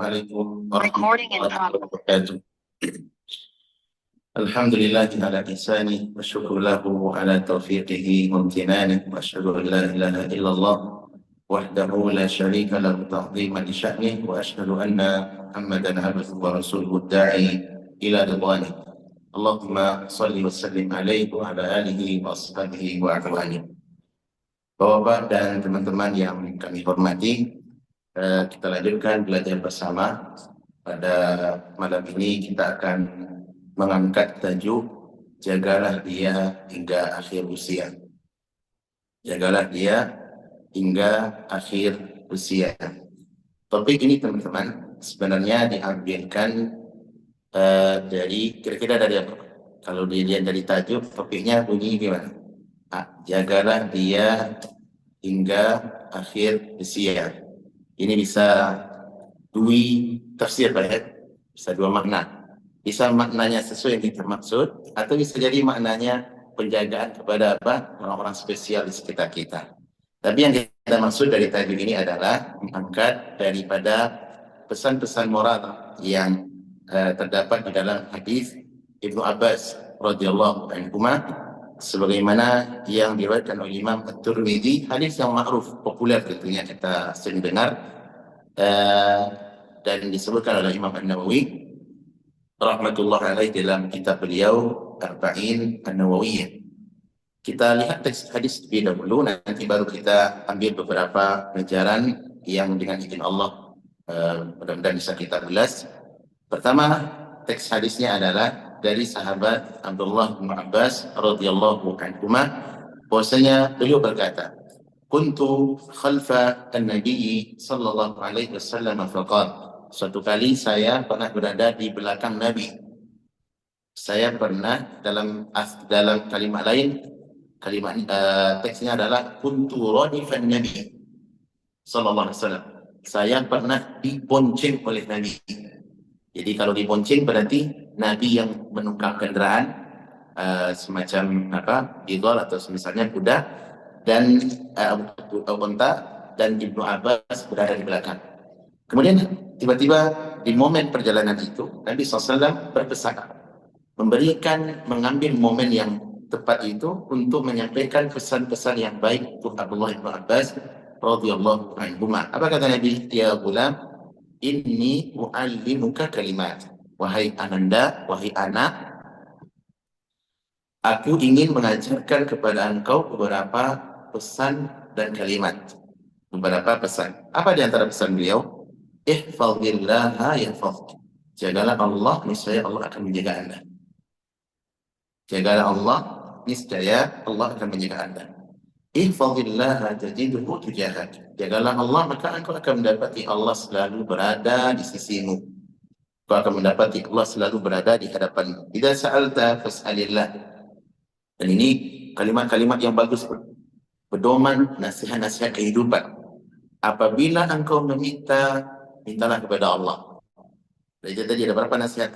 Assalamualaikum warahmatullahi wabarakatuh. Alhamdulillah ala ihsani wa syukur lahu ala taufiqihi wa imtinani wa asyhadu an la ilaha illallah wahdahu la syarika lahu ta'dhiman li sya'nihi wa asyhadu anna Muhammadan abduhu wa rasuluhu da'i ila ridwani. Allahumma shalli wa sallim alaihi wa ala alihi wa ashabihi wa akhwani. Bapak dan teman-teman yang kami hormati, kita lanjutkan belajar bersama. Pada malam ini kita akan mengangkat tajuk jagalah dia hingga akhir usia. Jagalah dia hingga akhir usia. Topik ini teman-teman sebenarnya diambilkan dari kira-kira dari apa? Kalau dilihat dari tajuk, topiknya bunyi gimana? Jagalah dia hingga akhir usia. Ini bisa dua tafsir, bisa dua makna. Bisa maknanya sesuai yang kita maksud, atau bisa jadi maknanya penjagaan kepada apa? Orang-orang spesial di sekitar kita. Tapi yang kita maksud dari tajuk ini adalah mengangkat daripada pesan-pesan moral yang terdapat di dalam hadis Ibnu Abbas radhiyallahu anhu, sebagaimana yang diriwayatkan oleh Imam At-Tirmidzi, hadis yang ma'ruf, populer tentunya kita sering dengar, dan disebutkan oleh Imam An-Nawawi rahmatullah alaih dalam kitab beliau Arba'in An-Nawawiyah. Kita lihat teks hadis lebih dahulu, nanti baru kita ambil beberapa pelajaran yang dengan izin Allah mudah-mudahan bisa kita ulas. Pertama, teks hadisnya adalah dari sahabat Abdullah bin Abbas radhiyallahu anhuma, bahwasanya beliau berkata, "Kuntu khalfa an-nabi sallallahu alaihi wasallam faqala." Suatu kali saya pernah berada di belakang Nabi. Saya pernah dalam kalimat lain, teksnya adalah kuntu radifan nabi sallallahu alaihi wasallam. Saya pernah dibonceng oleh Nabi. Jadi kalau dibonceng berarti Nabi yang menunggang kendaraan semacam bidol atau misalnya kuda, dan unta, dan Ibnu Abbas berada di belakang. Kemudian tiba-tiba di momen perjalanan itu Nabi SAW berpesan, mengambil momen yang tepat itu untuk menyampaikan pesan-pesan yang baik untuk Abdullah bin Abbas radhiyallahu anhu. Apa kata Nabi? Ya gulam, inni mu'allimuka kalimat. Wahai ananda, wahai anak, aku ingin mengajarkan kepada engkau beberapa pesan dan kalimat. Beberapa pesan. Apa di antara pesan beliau? Ihfazillaha yahfazuk. Jagalah Allah, niscaya Allah akan menjaga Anda. Jagalah Allah, niscaya Allah akan menjaga Anda. Ihfazillaha tajidhu tujahak. Jagalah Allah, maka engkau akan mendapati Allah selalu berada di sisimu. Kau akan mendapati Allah selalu berada di hadapanmu. Idza sa'alta fas'alillah. Dan ini kalimat-kalimat yang bagus, pedoman, nasihat-nasihat kehidupan. Apabila engkau meminta, mintalah kepada Allah. Jadi tadi ada berapa nasihat?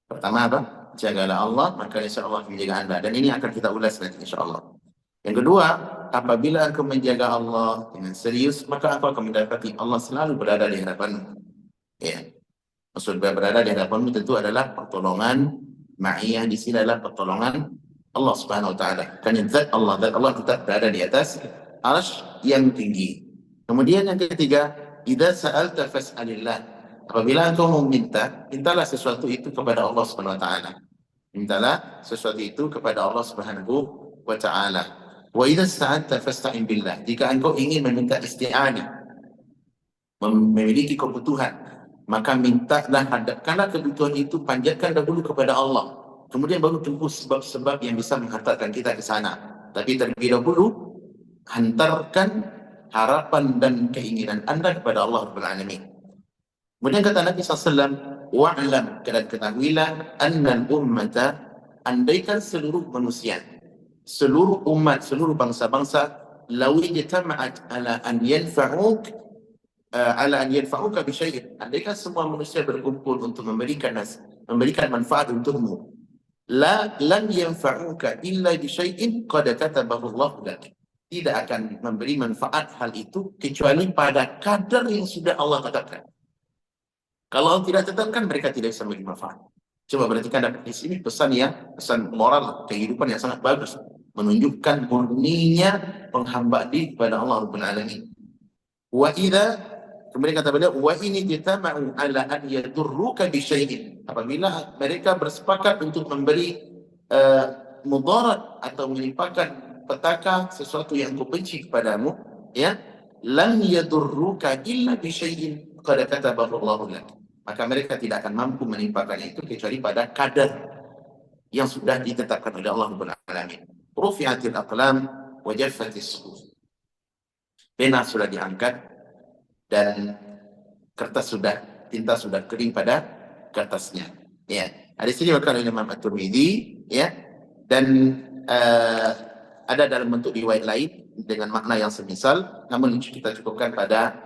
Pertama apa? Jagalah Allah, maka insya Allah menjaga Anda. Dan ini akan kita ulas nanti insya Allah. Yang kedua, apabila engkau menjaga Allah dengan serius, maka engkau akan mendapati Allah selalu berada di hadapanmu. Ya. Maksud berada di hadapanmu tentu adalah pertolongan, ma'iyah di sini adalah pertolongan Allah Subhanahu wa taala. Karena zat Allah tetap berada di atas arsy yang tinggi. Kemudian yang ketiga, idza sa'alta fas'alillah. Apabila engkau meminta, mintalah sesuatu itu kepada Allah Subhanahu wa taala. Mintalah sesuatu itu kepada Allah Subhanahu wa taala. Wa idza sta'anta fasta'in billah. Jika engkau ingin meminta isti'anah, memiliki kebutuhan, maka mintalah, hadapkanlah kebutuhan itu, panjatkan dahulu kepada Allah. Kemudian baru tunggu sebab-sebab yang bisa menghantarkan kita ke sana. Tapi terlebih dahulu hantarkan harapan dan keinginan Anda kepada Allah Rabbul Alamin. Kemudian kata Nabi SAW, wa'lam, ketahuilah, annal ummata, andaikan seluruh manusia, seluruh umat, seluruh bangsa-bangsa, lawi jitama'at ala an yanfa'uka bisyai'in, andaikan semua manusia berkumpul untuk memberikan manfaat untukmu, lam yanfa'uka illa bisyai'in qad katabahu Allah lak. Tidak akan memberi manfaat hal itu kecuali pada kadar yang sudah Allah tetapkan. Kalau tidak tetapkan, mereka tidak bisa memberi manfaat. Coba perhatikan dapat di sini pesan moral kehidupan yang sangat bagus, menunjukkan murninya penghamba diri kepada Allah Rabbul Alamin. Wa idza, kemudian kata beliau, wa ini jitama'u ala an yadurruka bi syai'in. Apabila mereka bersepakat untuk memberi mudarat atau menimpakan petaka sesuatu yang kau benci kepadamu, ya, lam yadurruka illa bi syai'in qad katabahu Allahu lak. Maka mereka tidak akan mampu menimpakan itu kecuali pada kadar yang sudah ditetapkan oleh Allah Rabbul Alamin. Rufi'atil aqlam wa jaffatis suhuf. Pena sudah diangkat dan tinta sudah kering pada kertasnya. Ya, hadis ini diriwayatkan oleh Imam At-Tirmidzi, ya, dan ada dalam bentuk riwayat lain dengan makna yang semisal, namun kita cukupkan pada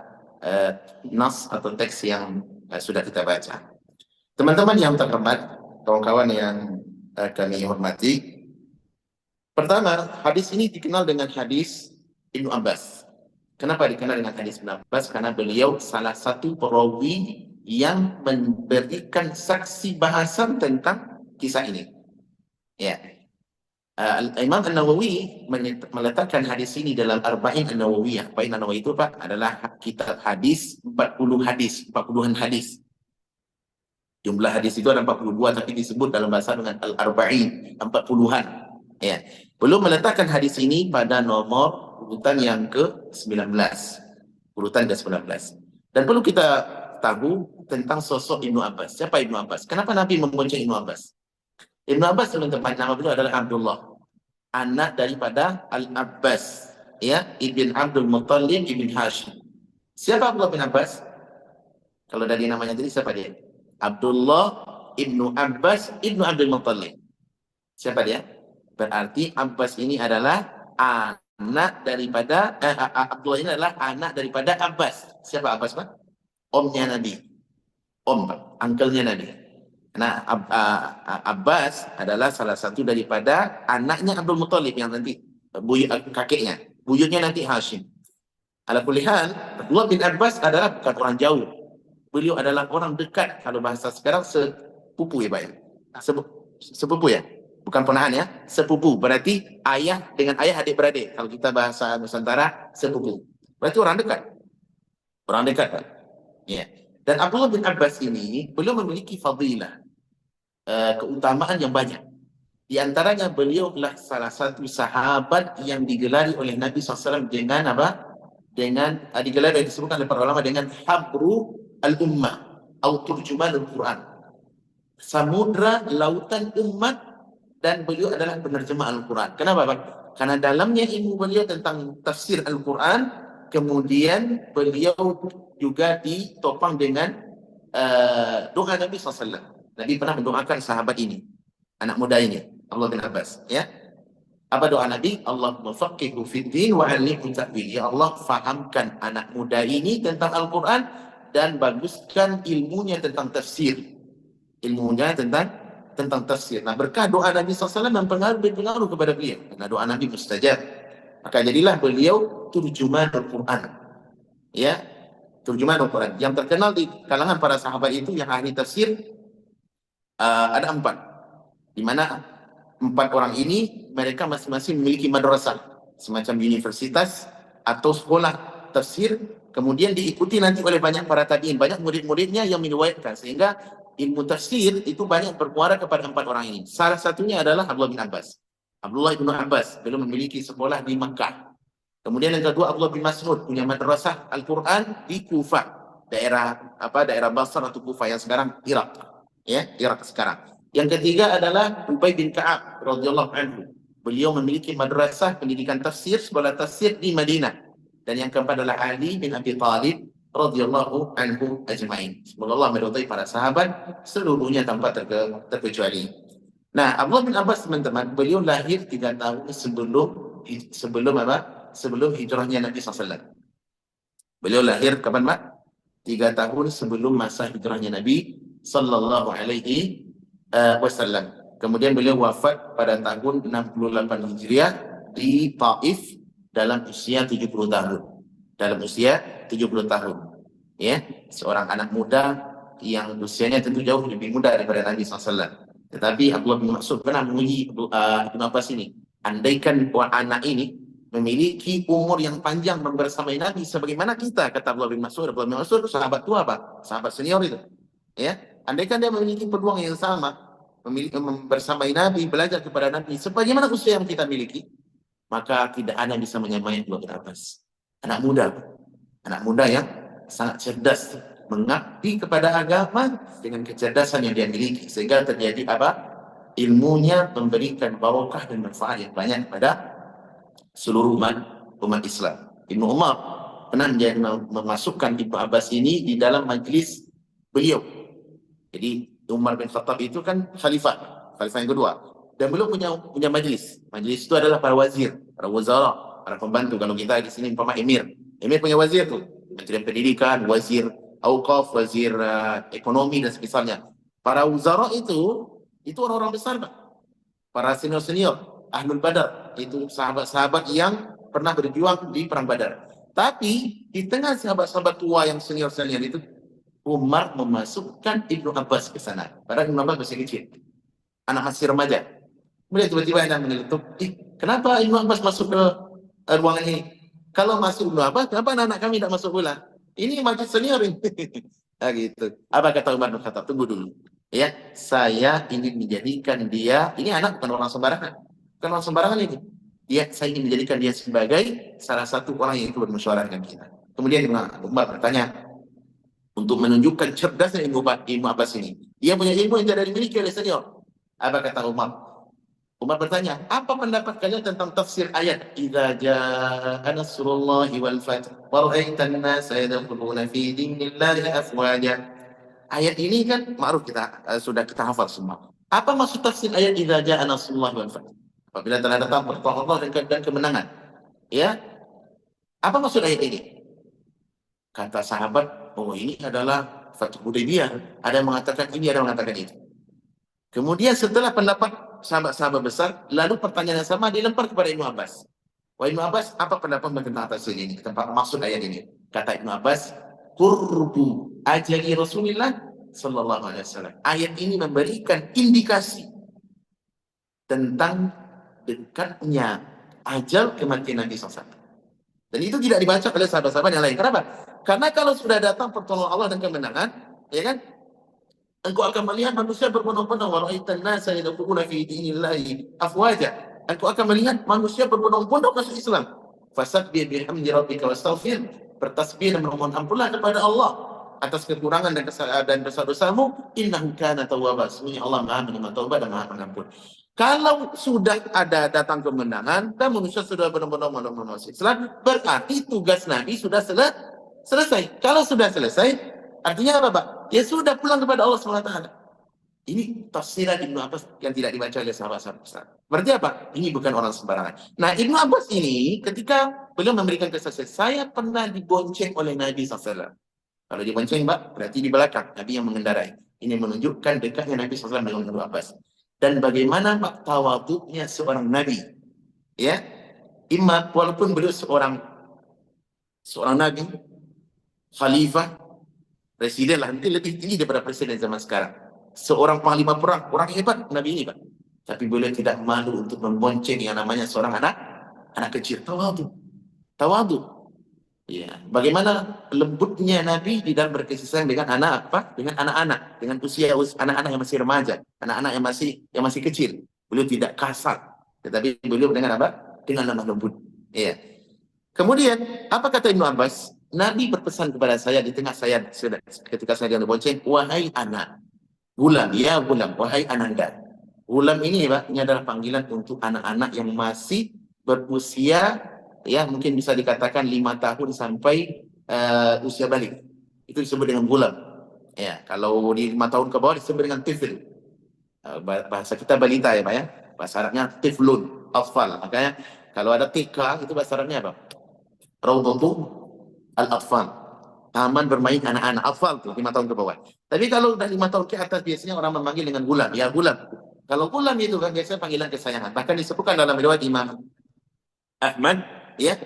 nas atau teks yang sudah kita baca. Teman-teman yang terhormat, kawan-kawan yang kami hormati, pertama, hadis ini dikenal dengan hadis Ibnu Abbas. Kenapa dikenal dengan hadis Ibnu Abbas? Karena beliau salah satu perawi yang memberikan saksi bahasan tentang kisah ini. Ya. Imam An-Nawawi meletakkan hadis ini dalam Arba'in An-Nawawiyah. Arba'in An-Nawawi itu Pak adalah kitab hadis, 40-an hadis. Jumlah hadis itu ada 42, tapi disebut dalam bahasa dengan Al-Arba'in, 40-an. Ya. Belum meletakkan hadis ini pada nomor urutan yang ke-19. Urutan ke-19. Dan perlu kita tahu tentang sosok Ibnu Abbas. Siapa Ibnu Abbas? Kenapa Nabi membonceng Ibnu Abbas? Ibnu Abbas, teman-teman, nama beliau adalah Abdullah, anak daripada Al-Abbas, ya, Ibn Abdul Muttalib Ibn Hashim. Siapa Abdullah bin Abbas? Kalau dari namanya tadi, siapa dia? Abdullah Ibnu Abbas Ibnu Abdul Muttalib. Siapa dia? Berarti Abbas ini adalah anak daripada Abdullah ini adalah anak daripada Abbas. Siapa Abbas, Pak? Omnya Nabi. Om, Pak, uncle-nya Nabi. Nah, Abbas adalah salah satu daripada anaknya Abdul Muttalib yang nanti kakeknya. Buyutnya nanti Hashim. Ala kulli hal, Abdullah bin Abbas adalah bukan orang jauh. Beliau adalah orang dekat, kalau bahasa sekarang sepupu, ya Pak ya. Sepupu ya, bukan ponakan ya, sepupu. Berarti ayah dengan ayah, adik beradik. Kalau kita bahasa Nusantara, sepupu. Berarti orang dekat. Orang dekat, Pak. Ya. Dan Abdullah bin Abbas ini beliau memiliki fadilah, keutamaan yang banyak. Di antaranya beliau adalah salah satu sahabat yang digelari oleh Nabi SAW dengan apa? Digelari, disebutkan oleh para ulama dengan habru al-ummah atau turjuman al-Quran, samudra lautan umat, dan beliau adalah penerjemah Al-Quran. Kenapa, Pak? Karena dalamnya ilmu beliau tentang tafsir Al-Quran, kemudian beliau juga ditopang dengan doa Nabi SAW. Nabi pernah mendoakan sahabat ini, anak muda ini, Abdullah bin Abbas, ya. Apa doa Nabi? Allahumma faqqihhu fid-din wa 'allimhu ta'wil. Ya Allah, fahamkan anak muda ini tentang Al-Quran dan baguskan ilmunya tentang tafsir. Ilmunya tentang tafsir. Nah, berkah doa Nabi SAW berpengaruh kepada beliau. Karena doa Nabi mustajab. Maka jadilah beliau turjuman Al-Quran. Ya, turjuman Al-Quran. Yang terkenal di kalangan para sahabat itu yang ahli tafsir ada 4. Di mana 4 orang ini mereka masing-masing memiliki madrasah, semacam universitas atau sekolah tafsir, kemudian diikuti nanti oleh banyak para tabi'in, banyak murid-muridnya yang meriwayatkan, sehingga ilmu tafsir itu banyak bermuara kepada 4 orang ini. Salah satunya adalah Abdullah bin Abbas. Abdullah bin Abbas beliau memiliki sekolah di Makkah. Kemudian yang kedua, Abdullah bin Mas'ud punya madrasah Al-Quran di Kufah, daerah Basra atau Kufah yang sekarang Irak, ya, Irak sekarang. Yang ketiga adalah Ubay bin Ka'ab radhiyallahu anhu. Beliau memiliki madrasah pendidikan tafsir, sekolah tafsir di Madinah. Dan yang keempat adalah Ali bin Abi Thalib radhiyallahu anhu ajma'in. Semoga Allah meridai para sahabat seluruhnya tanpa terkecuali. Nah, Abdullah bin Abbas, teman-teman, beliau lahir 3 tahun sebelum hijrahnya Nabi SAW. Beliau lahir kapan, Pak? 3 tahun sebelum masa hijrahnya Nabi Sallallahu Alaihi Wasallam. Kemudian beliau wafat pada tahun 68 Hijriah di Taif dalam usia 70 tahun. Dalam usia 70 tahun. Ya, seorang anak muda yang usianya tentu jauh lebih muda daripada Nabi SAW. Tetapi Abdullah bin Mas'ud pernah menguji Ibn Abbas ini. Andaikan anak ini memiliki umur yang panjang membersamai Nabi sebagaimana kita, kata Abdullah bin Mas'ud. Abdullah bin Mas'ud sahabat tua, Pak, sahabat senior itu. Ya, andaikan dia memiliki peluang yang sama, bersamai Nabi, belajar kepada Nabi, sebagaimana usia yang kita miliki, maka tidak ada yang bisa menyamai Abdullah bin Abbas. Anak muda, anak muda yang sangat cerdas, mengabdi kepada agama dengan kecerdasan yang dia miliki, sehingga terjadi apa? Ilmunya memberikan barokah dan manfaat yang banyak kepada seluruh umat Islam. Ibnu Umar pernah memasukkan Ibnu Abbas ini di dalam majlis beliau. Jadi Umar bin Khattab itu kan khalifah yang kedua, dan beliau punya majlis. Majlis itu adalah para wazir, para wazara, para pembantu. Kalau kita di sini umpama emir punya wazir tuh, Menteri Pendidikan, wazir Auqaf, wazir ekonomi dan semisalnya. Para wazara itu orang-orang besar, Pak. Para senior-senior, Ahlul Badar, itu sahabat-sahabat yang pernah berjuang di perang Badar. Tapi di tengah sahabat-sahabat tua yang senior-senior itu, Umar memasukkan Ibnu Abbas ke sana. Padahal Ibnu Abbas masih kecil, anak masih remaja. Kemudian tiba-tiba ada yang menyeletuk, kenapa Ibnu Abbas masuk ke ruangan ini? Kalau masuk Ibnu Abbas, kenapa anak-anak kami tidak masuk pula? Ini majlis senior ini. Nah, gitu. Apa kata Umar bin Khattab? Tunggu dulu. Ya, saya ingin menjadikan dia, ini anak bukan orang sembarangan. Bukan orang sembarangan ini. Saya ingin menjadikan dia sebagai salah satu orang yang ikut bermusyawarah dengan kita. Kemudian Umar bertanya, untuk menunjukkan cerdasnya Ibnu Abbas ini. Dia punya ilmu yang tidak dimiliki oleh senior. Apa kata Umar? Umar bertanya, apa pendapat kalian tentang tafsir ayat idza jaa nasrullahi wal fath wa ra'aitan nasa yadkhuluna fi dinillahi afwaja. Ayat ini kan ma'ruf, kita sudah kita hafal semua. Apa maksud tafsir ayat idza jaa nasrullahi wal fath? Apabila telah datang pertolongan Allah dan kemenangan. Ya. Apa maksud ayat ini? Kata sahabat, oh ini adalah Fath Hudaybiyah. Ada yang mengatakan ini, ada yang mengatakan itu. Kemudian setelah pendapat sahabat-sahabat besar, lalu pertanyaan yang sama dilempar kepada Ibnu Abbas. Wah Ibnu Abbas, apa pendapat tentang tafsir ini? Tentang maksud ayat ini? Kata Ibnu Abbas, qurbu ajali Rasulullah sallallahu alaihi wasallam. Ayat ini memberikan indikasi tentang dekatnya ajal kematian Nabi SAW. Dan itu tidak dibaca oleh sahabat-sahabat yang lain. Kenapa? Karena kalau sudah datang pertolongan Allah dan kemenangan, ya kan? Engkau akan melihat manusia berbondong-bondong, wa ra'aitan nasa yadkhuluna fi dinillahi afwaja. Engkau akan melihat manusia berbondong-bondong masuk Islam. Fasabbih bihamdi rabbika wastaghfir. Bertasbih dan memohon ampunlah kepada Allah atas kekurangan dan dosa-dosamu. Innahu kana tawwaba. Sesungguhnya Allah Maha menerima taubat dan Maha pengampun. Kalau sudah ada datang kemenangan dan manusia sudah benar-benar masuk Islam, berarti tugas Nabi sudah selesai. Kalau sudah selesai, artinya apa, Pak? Ya sudah pulang kepada Allah SWT. Ini tafsiran Ibnu Abbas yang tidak dibaca oleh sahabat-sahabat besar. Berarti apa? Ini bukan orang sembarangan. Nah, Ibnu Abbas ini ketika beliau memberikan kesaksian, saya pernah dibonceng oleh Nabi SAW. Kalau dibonceng, Pak, berarti di belakang. Nabi yang mengendarai. Ini menunjukkan dekatnya Nabi SAW dengan Ibnu Abbas. Dan bagaimana Pak tawaduknya seorang Nabi. Ya, walaupun beliau seorang Nabi, khalifah, presiden lah, nanti lebih tinggi daripada presiden zaman sekarang. Seorang panglima perang, orang hebat Nabi ini, Pak. Tapi beliau tidak malu untuk membonceng yang namanya seorang anak kecil. Tawadu. Ya, bagaimana lembutnya Nabi di dalam berkasih sayang dengan dengan anak-anak, dengan usia anak-anak yang masih remaja, anak-anak yang masih kecil. Beliau tidak kasar, tetapi beliau dengan apa? Dengan lemah lembut. Ya. Kemudian apa kata Ibnu Abbas? Nabi berpesan kepada saya di tengah saya ketika saya dibonceng, wahai anak, gulam, ya gulam, wahai ananda. Gulam ini, Pak, ini adalah panggilan untuk anak-anak yang masih berusia, ya mungkin bisa dikatakan 5 tahun sampai usia balik. Itu disebut dengan gulam. Ya, kalau di 5 tahun ke bawah disebut dengan tifl. Bahasa kita balita ya, Pak ya. Bahasa Arabnya tiflun, atfal. Makanya kalau ada TK itu bahasa Arabnya apa? Raudhatu al-atfal. Taman bermain anak-anak, atfal tuh 5 tahun ke bawah. Tapi kalau udah 5 tahun ke atas biasanya orang memanggil dengan gulam, ya gulam. Kalau gulam itu kan biasanya panggilan kesayangan. Bahkan disebutkan dalam riwayat Imam Ahmad, ya,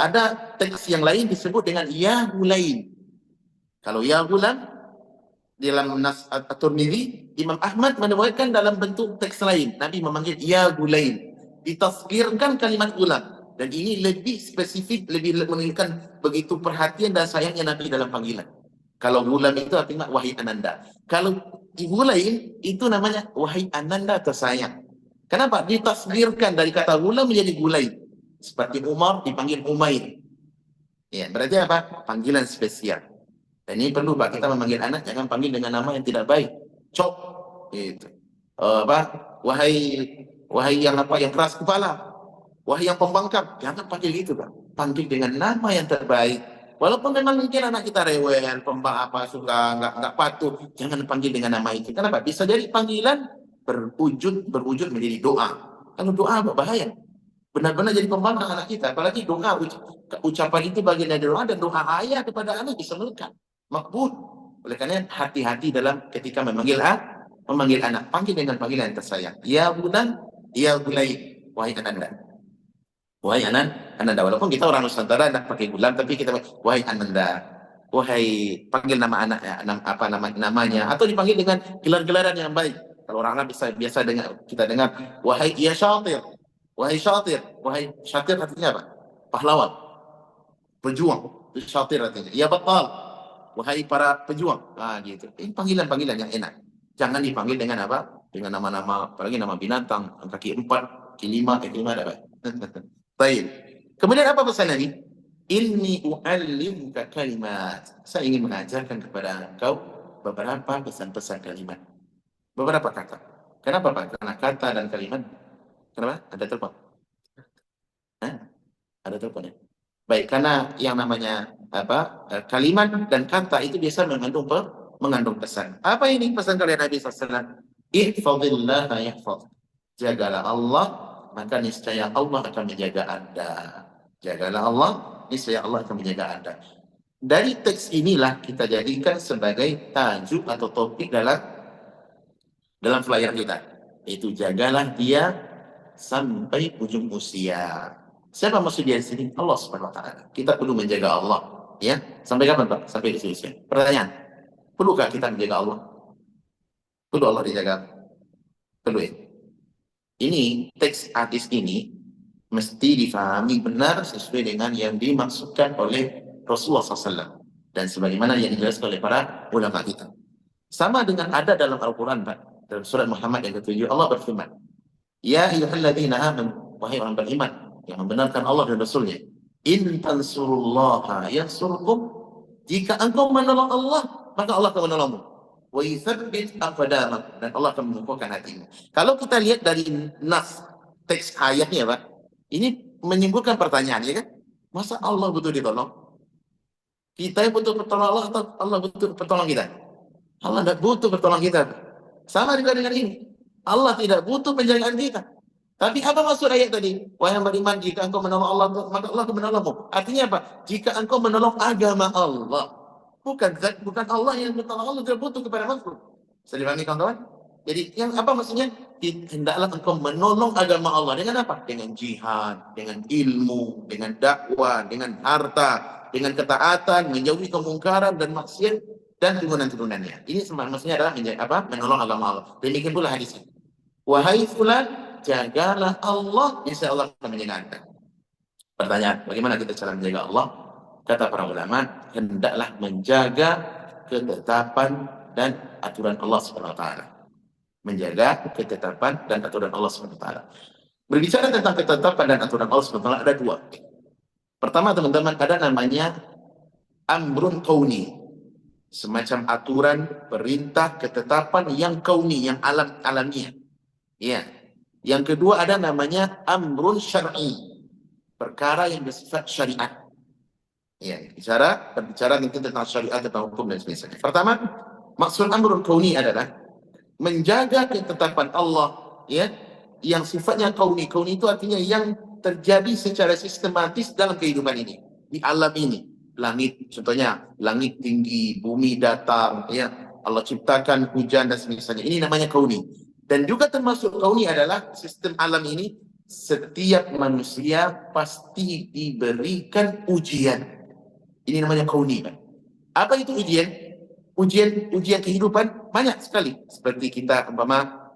ada teks yang lain disebut dengan ya gulaim. Kalau ya gulam dalam nas at-Tirmidzi, Imam Ahmad menemukan dalam bentuk teks lain. Nabi memanggil ya gulaim. Ditasghirkan kalimat gulam. Dan ini lebih spesifik, lebih menunjukkan begitu perhatian dan sayangnya Nabi dalam panggilan. Kalau gulam itu artinya wahai ananda. Kalau gulaim itu namanya wahai ananda tersayang. Kenapa? Ditasghirkan dari kata gulam menjadi gulaim. Seperti Umar dipanggil Umair. Ya, berarti apa? Panggilan spesial. Dan ini perlu Pak, kita memanggil anak jangan panggil dengan nama yang tidak baik. Cok, gitu. Apa? Wahai wahai yang apa? Yang keras kepala. Wahai yang pembangkang, jangan panggil itu Pak. Panggil dengan nama yang terbaik. Walaupun memang mungkin anak kita rewel, apa suka nggak patuh, jangan panggil dengan nama itu. Kenapa? Bisa jadi panggilan berwujud menjadi doa. Kalau doa bahaya. Benar-benar jadi pembangkang anak kita. Apalagi doa, ucapan itu bagian dari doa, dan doa ayah kepada anak disebutkan makbul. Oleh karena hati-hati dalam ketika memanggil anak, panggil dengan panggilan yang tersayang. Ya bulan, ya bulai, wahai ananda. Wahai ananda. Walaupun kita orang Nusantara tidak pakai bulan, tapi kita wahai ananda. Wahai, panggil nama anak ya, namanya, atau dipanggil dengan gelar-gelaran yang baik. Kalau orang Arab biasa dengar, kita dengar wahai ya syatir. Wahai syatir, wahai syatir artinya apa? Pahlawan, pejuang. Syatir artinya. Ya batal, wahai para pejuang. Gitu. Ini panggilan-panggilan yang enak. Jangan dipanggil dengan apa? Dengan nama-nama, apalagi nama binatang, kaki 4, kaki 5, kaki 5 ada. Baik. Kemudian apa pesan Nabi? Inni u'allimka kalimat. Saya ingin mengajarkan kepada engkau beberapa pesan-pesan kalimat. Beberapa kata. Kenapa Pak? Karena kata dan kalimat. Kenapa? Ada telepon? Ada telepon ya? Baik, karena yang namanya apa kalimat dan kata itu biasa mengandung pesan. Apa ini pesan kalian Nabi SAW? Ihfazillah yahfaz. Jagalah Allah, maka niscaya Allah akan menjaga Anda. Jagalah Allah, niscaya Allah akan menjaga Anda. Dari teks inilah kita jadikan sebagai tajuk atau topik dalam flyer kita. Itu jagalah dia sampai ujung usia. Siapa maksud dia di sini? Allah Subhanahu wa taala. Kita perlu menjaga Allah, ya. Sampai kapan, Pak? Sampai ujung usia. Pertanyaan. Perlukah kita menjaga Allah? Perlu Allah dijaga? Perlu ya? Ini teks hadis ini mesti difahami benar sesuai dengan yang dimaksudkan oleh Rasulullah SAW dan sebagaimana yang dijelaskan oleh para ulama kita. Sama dengan ada dalam Al-Quran, Pak. Dalam surat Muhammad yang ke-7 Allah berfirman, ya ayyuhalladzina amanu, wahai orang beriman yang membenarkan Allah dan Rasulnya, in tansurullaha yansurkum, jika engkau menolong Allah maka Allah akan menolongmu, wa yuthabbit aqdamakum, dan Allah akan mengukuhkan hatimu. Kalau kita lihat dari nas teks ayatnya Pak, ini menimbulkan pertanyaan, ya kan? Masa Allah butuh ditolong? Kita yang butuh pertolongan Allah atau Allah butuh pertolongan kita? Allah tidak butuh pertolongan kita. Sama juga dengan ini. Allah tidak butuh penjagaan kita. Tapi apa maksud ayat tadi? Wahai yang beriman, jika engkau menolong Allah, maka Allah akan menolongmu. Artinya apa? Jika engkau menolong agama Allah, bukan Allah yang menolong. Allah tidak butuh kepada makhluk. Bisa dipahami kawan-kawan? Jadi yang apa maksudnya? Hendaklah engkau menolong agama Allah dengan apa? Dengan jihad, dengan ilmu, dengan dakwah, dengan harta, dengan ketaatan, menjauhi kemungkaran dan maksiat dan turunan-turunannya. Ini maksudnya adalah menolong agama Allah. Demikian pula hadisnya. Wahai fulan, jagalah Allah, insya Allah akan menjaga Anda. Pertanyaan, bagaimana kita cara menjaga Allah? Kata para ulama, hendaklah menjaga ketetapan dan aturan Allah SWT. Menjaga ketetapan dan aturan Allah SWT. Berbicara tentang ketetapan dan aturan Allah SWT ada dua. Pertama, teman-teman, ada namanya amrun kauni, semacam aturan, perintah, ketetapan yang kauni, yang alamiah. Ya. Yang kedua ada namanya amrun syar'i, perkara yang bersifat syariat. Ya, berbicara tentang syariat, tentang hukum dan sebagainya. Pertama, maksud amrun kauni adalah menjaga ketetapan Allah, ya, yang sifatnya kauni. Kauni itu artinya yang terjadi secara sistematis dalam kehidupan ini, di alam ini. Langit, contohnya langit tinggi, bumi datar, ya, Allah ciptakan hujan dan sebagainya. Ini namanya kauni. Dan juga termasuk kauni adalah sistem alam ini, setiap manusia pasti diberikan ujian. Ini namanya kauni, Pak. Apa itu ujian? Ujian kehidupan banyak sekali. Seperti kita umpama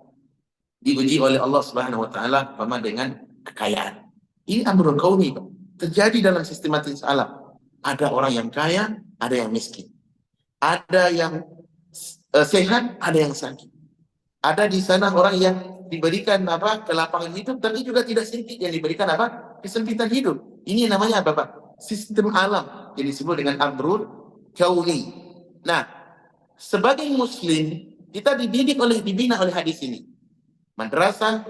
diuji oleh Allah Subhanahu wa taala umpama dengan kekayaan. Ini amrun kauni, Pak. Terjadi dalam sistematis alam. Ada orang yang kaya, ada yang miskin. Ada yang sehat, ada yang sakit. Ada di sana orang yang diberikan kelapangan hidup, tapi juga tidak sempit, yang diberikan kesempitan hidup. Ini namanya apa, Pak? Sistem alam yang disebut dengan amrun kauni. Nah, sebagai muslim kita dibina oleh hadis ini. Madrasah,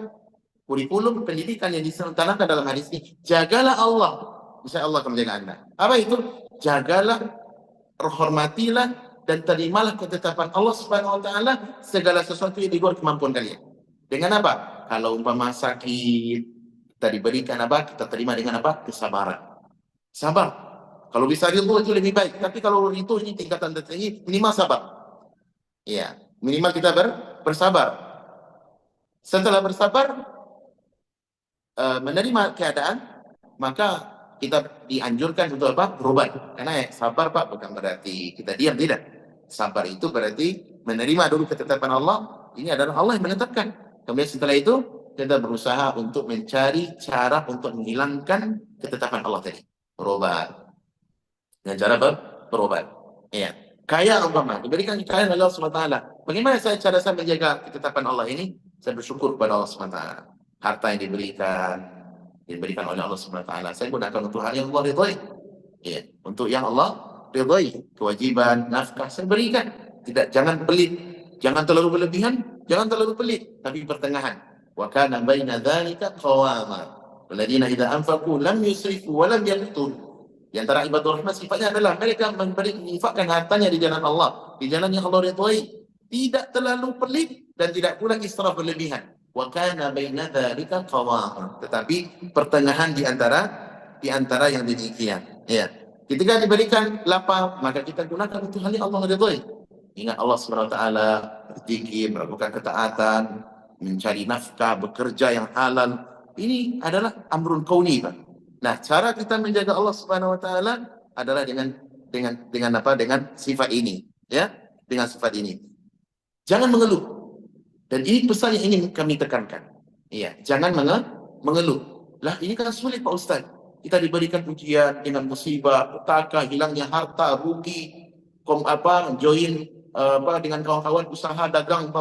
kurikulum pendidikan yang diselenggarakan dalam hadis ini, jagalah Allah, insya Allah akan menjaga Anda. Apa itu? Jagalah, hormatilah, dan terimalah ketetapan Allah Subhanahu wa taala segala sesuatu yang di luar kemampuan kalian. Dengan apa? Kalau umpama sakit, kita diberikan kita terima dengan kesabaran. Sabar. Kalau bisa ridho itu lebih baik. Tapi kalau ridho ini tingkatan tertinggi, minimal sabar. Iya, minimal kita bersabar. Setelah bersabar, menerima keadaan, maka kita dianjurkan untuk berobat. Karena sabar, Pak, bukan berarti kita diam, tidak. Sabar itu berarti menerima dulu ketetapan Allah. Ini adalah Allah yang menetapkan. Kemudian setelah itu kita berusaha untuk mencari cara untuk menghilangkan ketetapan Allah tadi. Berobat. Dengan cara berobat. Iya. Kaya umpama diberikan kekayaan oleh Allah SWT. Bagaimana cara saya menjaga ketetapan Allah ini? Saya bersyukur kepada Allah SWT. Harta yang diberikan oleh Allah SWT, saya gunakan untuk hal yang Allah ridhai. Ya, untuk yang Allah ridhai. Kewajiban, nafkah saya berikan. Jangan pelit, jangan terlalu berlebihan, jangan terlalu pelit, tapi pertengahan. Wa kana baina dzalika qawama. Walladzina idza anfaqu lam yusrifu wa lam yaqtur. Di antara ibadah rahmat sifatnya adalah mereka menginfakkan hartanya di jalan Allah, di jalan yang Allah ridhai. Tidak terlalu pelit dan tidak pula israf berlebihan. Wa kana baina dzalika qawama. Tetapi pertengahan di antara yang demikian. Ya. Ketika diberikan lapang, maka kita gunakan untuk hal yang Allah ridhai. Ingat Allah Subhanahu wa taala, berzikir, melakukan ketaatan, mencari nafkah, bekerja yang halal. Ini adalah amrun kauni, Pak. Nah, cara kita menjaga Allah Subhanahu wa taala adalah dengan sifat ini, ya, dengan sifat ini. Jangan mengeluh. Dan ini pesan yang ingin kami tekankan. Iya, jangan mengeluh. Lah, ini kan sulit, Pak Ustaz. Kita diberikan ujian dengan musibah, petaka, hilangnya harta, rugi, join dengan kawan-kawan usaha dagang,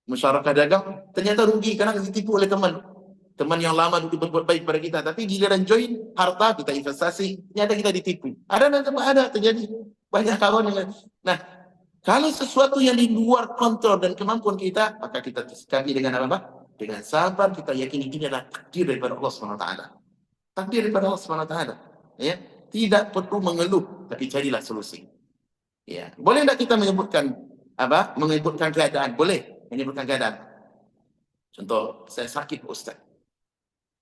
masyarakat dagang, ternyata rugi karena ditipu oleh teman yang lama dulu berbuat baik pada kita, tapi giliran join harta kita investasi, ternyata kita ditipu. Ada terjadi banyak kawan yang. Nah, kalau sesuatu yang di luar kontrol dan kemampuan kita, maka kita sikapi dengan apa? Dengan sabar, kita yakini ini adalah takdir daripada Allah SWT. Takdir daripada Allah SWT. Ya, tidak perlu mengeluh, tapi carilah solusi. Ya, boleh tidak kita menyebutkan keadaan? Boleh menyebutkan keadaan. Contoh, saya sakit, Ustaz.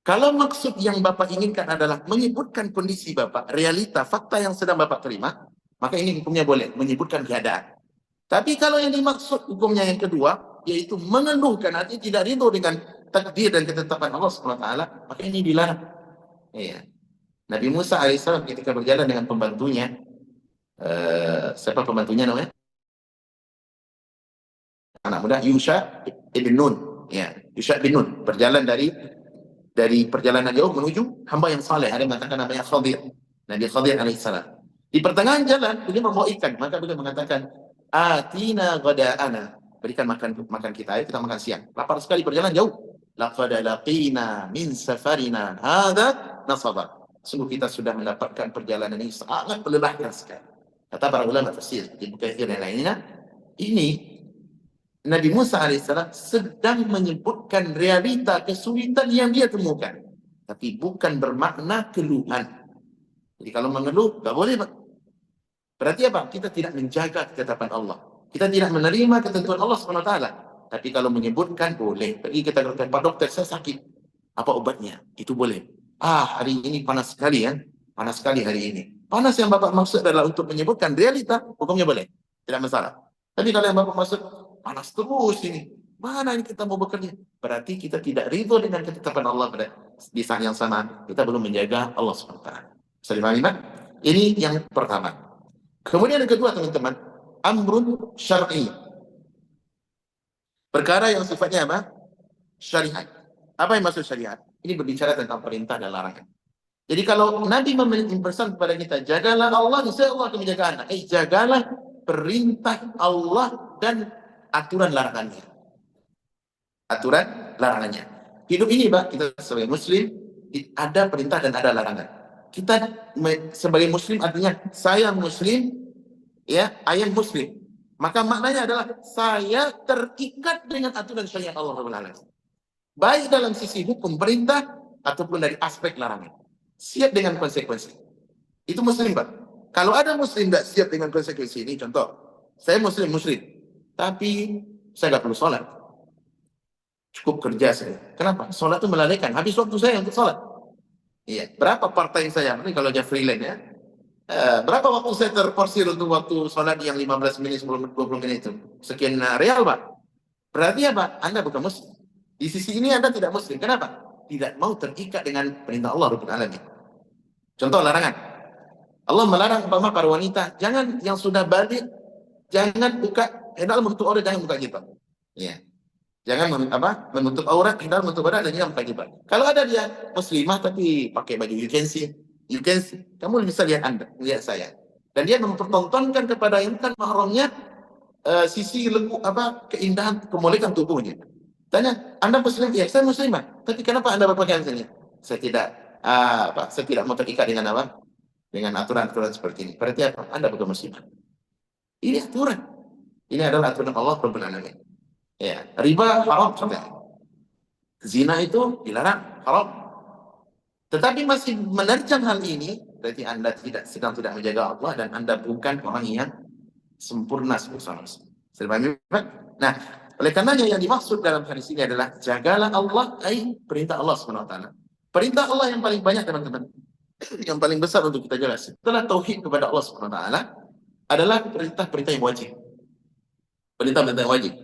Kalau maksud yang Bapak inginkan adalah menyebutkan kondisi Bapak, realita, fakta yang sedang Bapak terima, maka ini hukumnya boleh, menyebutkan keadaan. Tapi kalau yang dimaksud hukumnya yang kedua, yaitu mengeluhkan, artinya tidak ridho dengan takdir dan ketetapan Allah SWT, maka ini dilarang. Ya. Nabi Musa AS ketika berjalan dengan pembantunya, siapa pembantunya namanya? Anak muda, Yusha ibn Nun. Ya, Yusha bin Nun berjalan dari perjalanan jauh menuju hamba yang saleh. Ada yang mengatakan namanya Khadir, Nabi Khadir alaihissalam. Di pertengahan jalan beliau membawa ikan, maka beliau mengatakan, atina ghada'ana, berikan makan kita, ayo kita makan siang. Lapar sekali, perjalanan jauh. Laqad laqina min safarina hadza nasaba. Sungguh kita sudah mendapatkan perjalanan ini sangat melelahkan sekali. Kata para ulama tafsir seperti Bukathir dan lainnya, ini Nabi Musa alaihissalam sedang menyebutkan realita kesulitan yang dia temukan, tapi bukan bermakna keluhan. Jadi kalau mengeluh, tak boleh, Pak. Berarti apa? Kita tidak menjaga ketetapan Allah. Kita tidak menerima ketentuan Allah SWT. Tapi kalau menyebutkan, boleh. Pergi kita katakan, Pak dokter, saya sakit. Apa obatnya? Itu boleh. Hari ini panas sekali, ya. Panas sekali hari ini. Panas yang Bapak maksud adalah untuk menyebutkan realita, hukumnya boleh. Tidak masalah. Tapi kalau yang Bapak maksud, panas terus ini, mana ini kita mau bekerja? Berarti kita tidak ridho dengan ketetapan Allah pada di saat yang sama. Kita belum menjaga Allah SWT. Bisa dipahami, Pak? Ini yang pertama. Kemudian yang kedua teman-teman, amrun syar'i. Perkara yang sifatnya apa? Syariat. Apa yang maksud syariat? Ini berbicara tentang perintah dan larangan. Jadi kalau Nabi memberikan pesan kepada kita, jagalah Allah, niscaya Allah akan menjaga Anda. Jagalah perintah Allah dan aturan larangannya. Aturan larangannya. Hidup ini, Pak, kita sebagai Muslim, ada perintah dan ada larangan. Kita sebagai Muslim artinya saya Muslim, ya, ayah Muslim. Maka maknanya adalah saya terikat dengan aturan syariat Allah Rabbul Alamin. Baik dalam sisi hukum perintah ataupun dari aspek larangan. Siap dengan konsekuensi. Itu Muslim, Pak. Kalau ada Muslim tidak siap dengan konsekuensi ini, contoh, saya Muslim, tapi saya nggak perlu sholat. Cukup kerja saya. Kenapa? Sholat itu melalaikan. Habis waktu saya untuk sholat. Iya. Berapa part-time saya? Ini kalau dia freelance ya. Berapa waktu saya terporsir untuk waktu sholat yang 15 menit, 10 menit, 20 menit itu? Sekian real, Pak. Berarti apa? Anda bukan Muslim. Di sisi ini Anda tidak Muslim. Kenapa? Tidak mau terikat dengan perintah Allah Rabbul Alamin. Contoh larangan. Allah melarang umpama para wanita, jangan yang sudah balik, jangan buka, hendak menutup aurat, jangan buka jilbab. Ya. Jangan menutup aurat, hendak menutup aurat dan jangan buka jilbab. Kalau ada dia muslimah tapi pakai baju you can see, kamu bisa lihat Anda, lihat saya. Dan dia mempertontonkan kepada yang kan mahramnya sisi keindahan, kemolekan tubuhnya. Tanya, Anda Muslim? Ya, saya Muslimah. Tapi kenapa Anda berpakaian sini? Saya tidak mau terikat dengan apa? Dengan aturan-aturan seperti ini. Berarti apa? Anda bukan Muslimah. Ini aturan. Ini adalah aturan Allah Rabbul Alamin. Ya, riba haram sudah. Zina itu dilarang, haram. Tetapi masih menerjang hal ini, berarti Anda sedang tidak menjaga Allah dan Anda bukan orang yang sempurna sebesar. Nah, oleh karenanya yang dimaksud dalam hadis ini adalah jagalah Allah, perintah Allah SWT. Perintah Allah yang paling banyak teman-teman, yang paling besar untuk kita jaga setelah tauhid kepada Allah SWT adalah perintah-perintah yang wajib. Perintah-perintah yang wajib.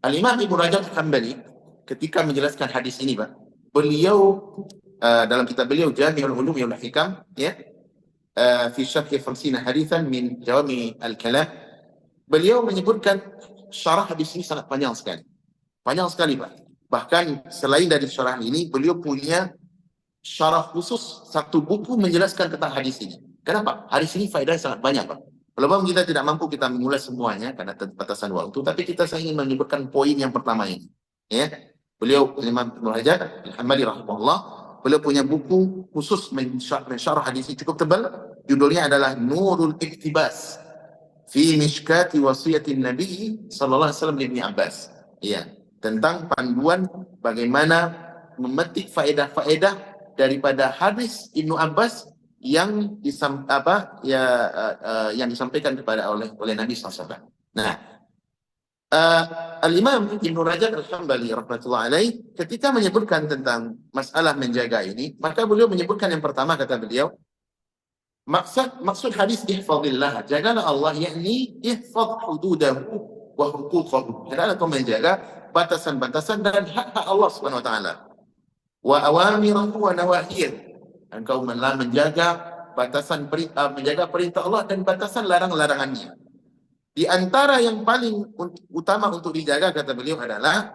Al-Imam Ibnu Rajab Hanbali ketika menjelaskan hadis ini, Pak, beliau dalam kitab beliau Jami'ul Ulum wal Hikam, ya, fi syarh 50 haditsan min Jawami al-Kalam, beliau menyebutkan syarah hadis ini sangat panjang sekali. Panjang sekali, Pak. Bahkan selain dari syarah ini, beliau punya syarah khusus satu buku menjelaskan tentang hadis ini. Kenapa? Hadis ini faedahnya sangat banyak, Pak. Walaupun kita tidak mampu kita mengulas semuanya karena keterbatasan waktu, tapi kita ingin menyebutkan poin yang pertama ini. Ya, beliau Imam Ibnu Rajab Al-Hanbali rahimahullah, beliau punya buku khusus mensyarah hadis ini cukup tebal. Judulnya adalah Nurul Iktibas fi Mishkati Wasiyatin Nabi sallallahu alaihi wasallam Ibnu Abbas. Iya, tentang panduan bagaimana memetik faedah-faedah daripada hadis Ibnu Abbas yang yang disampaikan kepada oleh Nabi SAW. Nah, Al-Imam Ibnu Rajab Al-Hambali rahmatullahi alaih ketika menyebutkan tentang masalah menjaga ini, maka beliau menyebutkan yang pertama, kata beliau, maksud hadis ihfazillah, jagalah Allah, yakni ihfaz hududahu wa huquqahu. Hendaklah kau menjaga batasan-batasan dan hak-hak Allah Subhanahu wa taala. Wa awamirahu wa nawahiyah. Engkau menjaga batasan menjaga perintah Allah dan batasan larang-larangannya. Di antara yang paling utama untuk dijaga, kata beliau, adalah